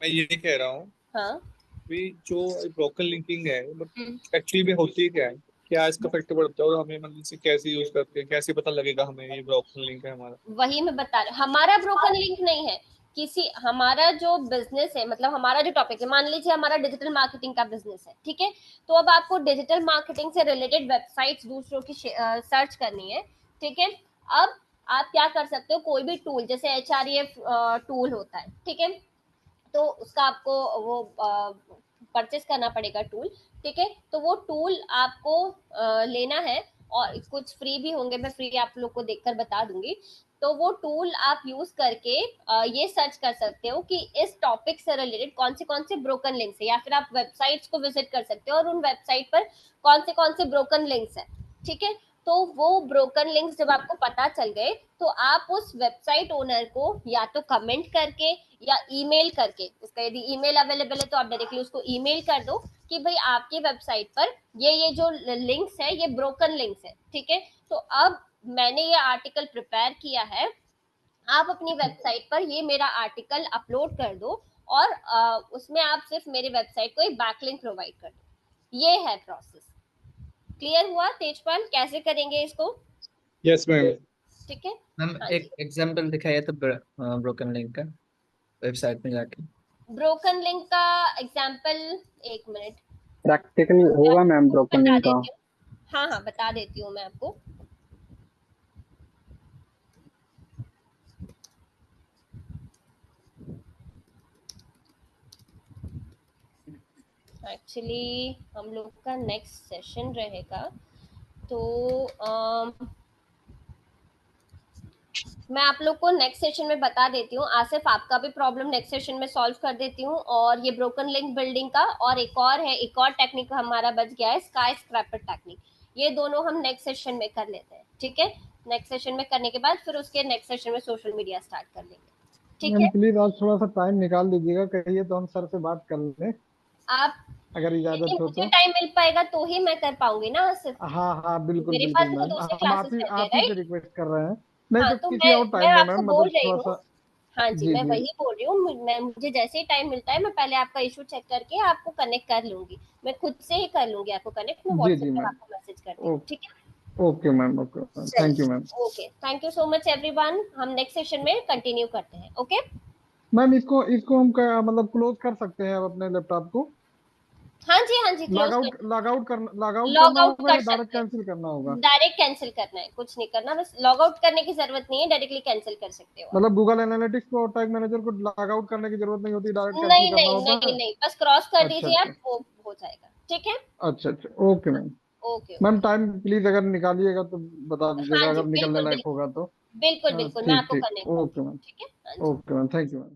[SPEAKER 4] मैं ये कह रहा हूँ
[SPEAKER 2] हाँ।
[SPEAKER 4] कि जो ब्रोकन लिंकिंग है
[SPEAKER 2] हम्म,
[SPEAKER 4] एक्चुअली में होती क्या है, क्या इसका इफेक्ट पड़ता है, और हमें मतलब इसे कैसे यूज करते हैं, कैसे पता लगेगा हमें ये ब्रोकन लिंक है हमारा।
[SPEAKER 2] वही मैं बता रही, हमारा ब्रोकन लिंक नहीं है, किसी, हमारा जो बिजनेस है, मतलब हमारा जो टॉपिक है, मान लीजिए हमारा डिजिटल मार्केटिंग का बिजनेस है। ठीक है, तो अब आपको डिजिटल मार्केटिंग से रिलेटेड वेबसाइट्स दूसरों की सर्च करनी है। ठीक है, अब आप क्या कर सकते हो? कोई भी टूल, जैसे HREF टूल होता है, ठीक है, तो उसका आपको वो परचेस करना पड़ेगा टूल, ठीक है। तो वो टूल आपको लेना है, और कुछ फ्री भी होंगे, मैं फ्री आप लोग को देखकर बता दूंगी। तो वो टूल आप यूज करके ये सर्च कर सकते हो कि इस टॉपिक से रिलेटेड कौन से ब्रोकन लिंक्स है, या फिर आप वेबसाइट्स को विजिट कर सकते हो और उन वेबसाइट पर कौन से ब्रोकन लिंक्स है, ठीक है। तो वो ब्रोकन लिंक्स जब आपको पता चल गए, तो आप उस वेबसाइट ओनर को या तो कमेंट करके या ईमेल करके, उसका यदि ईमेल अवेलेबल है तो आप डायरेक्टली उसको ईमेल कर दो कि भाई आपकी वेबसाइट पर ये जो लिंक्स है ये ब्रोकन लिंक्स है, ठीक है। तो अब मैंने ये आर्टिकल प्रिपेयर किया है, आप अपनी वेबसाइट पर ये मेरा आर्टिकल अपलोड कर दो, और उसमें आप सिर्फ मेरे वेबसाइट को एक बैकलिंक प्रोवाइड कर दो। ये है प्रोसेस। क्लियर हुआ तेजपाल, कैसे करेंगे इसको?
[SPEAKER 4] Yes ma'am.
[SPEAKER 2] ठीक है।
[SPEAKER 6] मैम
[SPEAKER 2] हाँ
[SPEAKER 6] एक एग्जांपल दिखाइए तो ब्रोकन लिंक का वेबसाइट में जाके।
[SPEAKER 2] ब्रोकन लिंक का एग्जांपल, एक मिनट
[SPEAKER 3] प्रैक्टिकल
[SPEAKER 2] मैं
[SPEAKER 3] होगा मैम
[SPEAKER 2] आपको
[SPEAKER 3] ब्रोकन
[SPEAKER 2] बता
[SPEAKER 3] लिंक का?
[SPEAKER 2] देती हूँ। हाँ हाँ बता देती हूँ मैं आपको। एक्चुअली हम लोग का नेक्स्ट सेशन रहेगा, तो मैं आप लोग को नेक्स्ट सेशन में बता देती हूँ। आसिफ आपका भी प्रॉब्लम नेक्स्ट सेशन में सॉल्व कर देती हूँ, और ये ब्रोकन लिंक बिल्डिंग का, और एक और है, एक और टेक्निक हमारा बच गया है, स्काई स्क्रैपर टेक्निक। ये दोनों हम नेक्स्ट सेशन में कर लेते हैं, ठीक है। नेक्स्ट सेशन में करने के बाद फिर उसके नेक्स्ट सेशन में सोशल मीडिया स्टार्ट कर लेंगे, ठीक
[SPEAKER 1] मैम
[SPEAKER 2] है।
[SPEAKER 1] प्लीज आज थोड़ा सा टाइम निकाल दीजिएगा, कहिए तो हम सर से बात कर लें,
[SPEAKER 2] आप,
[SPEAKER 1] अगर
[SPEAKER 2] लेकिन
[SPEAKER 1] इजाजत हो
[SPEAKER 2] मुझे
[SPEAKER 1] तो।
[SPEAKER 2] टाइम मिल पाएगा तो ही मैं कर पाऊंगी ना आसिफ,
[SPEAKER 1] हाँ हाँ बिल्कुल
[SPEAKER 2] मेरे
[SPEAKER 1] बिल्कुल
[SPEAKER 2] पास भी तो
[SPEAKER 1] मैम,
[SPEAKER 2] दूसरे
[SPEAKER 1] हम
[SPEAKER 2] क्लासेस रहते हैं,
[SPEAKER 1] आप ही से
[SPEAKER 2] राइट।
[SPEAKER 1] रिक्वेस्ट कर रहे हैं, नहीं
[SPEAKER 2] हाँ
[SPEAKER 1] तो
[SPEAKER 2] तो
[SPEAKER 1] किसी और
[SPEAKER 2] मैं
[SPEAKER 1] टाइम में
[SPEAKER 2] आपको
[SPEAKER 1] मैम,
[SPEAKER 2] बोल
[SPEAKER 1] मतलब
[SPEAKER 2] रही
[SPEAKER 1] थोड़ा
[SPEAKER 2] हूँ,
[SPEAKER 1] सा।
[SPEAKER 2] हाँ जी
[SPEAKER 1] जी
[SPEAKER 2] मैं
[SPEAKER 1] जी।
[SPEAKER 2] वही बोल रही हूँ, मैं मुझे जैसे ही टाइम मिलता है मैं पहले आपका इशू चेक करके आपको कनेक्ट कर लूंगी, मैं खुद से ही कर लूंगी आपको कनेक्ट, मैं
[SPEAKER 1] जी
[SPEAKER 2] व्हाट्सएप
[SPEAKER 1] जी
[SPEAKER 2] पर
[SPEAKER 1] मैम।
[SPEAKER 2] आपको मैसेज करती हूँ, ठीक है।
[SPEAKER 1] Okay ma'am, okay thank you ma'am.
[SPEAKER 2] चलिए okay, thank you so much everyone, हम नेक्स्ट सेशन में कंटिन्यू करते हैं, ओके।
[SPEAKER 1] मैम इसको इसको हम मतलब क्लोज कर सकते हैं अब अपने लैपटॉप को?
[SPEAKER 2] हाँ जी क्लोज कर,
[SPEAKER 1] लॉग आउट
[SPEAKER 2] लॉग
[SPEAKER 1] करना
[SPEAKER 2] आउट
[SPEAKER 1] होगा
[SPEAKER 2] कर
[SPEAKER 1] या डायरेक्ट
[SPEAKER 2] सकते हैं,
[SPEAKER 1] कैंसिल करना होगा?
[SPEAKER 2] डायरेक्ट कैंसिल करना है, कुछ नहीं करना, बस लॉग आउट करने की जरूरत नहीं है, डायरेक्टली कैंसिल कर सकते हो आप।
[SPEAKER 1] मतलब गूगल एनालिटिक्स को, टैग मैनेजर को लॉग आउट करने की जरूरत नहीं होती, डायरेक्ट कैंसिल
[SPEAKER 2] नहीं
[SPEAKER 1] करना
[SPEAKER 2] नहीं
[SPEAKER 1] होता
[SPEAKER 2] नहीं
[SPEAKER 1] है?
[SPEAKER 2] नहीं, बस क्रॉस कर
[SPEAKER 1] अच्छा
[SPEAKER 2] दीजिए
[SPEAKER 1] अच्छा।
[SPEAKER 2] आप, वो हो जाएगा, ठीक है।
[SPEAKER 1] अच्छा अच्छा, okay ma'am.
[SPEAKER 2] Okay
[SPEAKER 1] ma'am
[SPEAKER 2] okay.
[SPEAKER 1] Time please अगर निकालिएगा तो बता
[SPEAKER 2] हाँ
[SPEAKER 1] दीजिएगा,
[SPEAKER 2] जी
[SPEAKER 1] अगर निकलने
[SPEAKER 2] बिल्कुल
[SPEAKER 1] लायक
[SPEAKER 2] बिल्कुल,
[SPEAKER 1] होगा तो।
[SPEAKER 2] बिल्कुल
[SPEAKER 1] हाँ,
[SPEAKER 2] बिल्कुल मैं
[SPEAKER 1] ठीक
[SPEAKER 2] आपको
[SPEAKER 1] ठीक,
[SPEAKER 2] कनेक्ट करती
[SPEAKER 1] ओके
[SPEAKER 2] हूँ,
[SPEAKER 1] मैम।
[SPEAKER 2] ठीक है। हाँ जी।
[SPEAKER 1] Okay ma'am, thank you ma'am.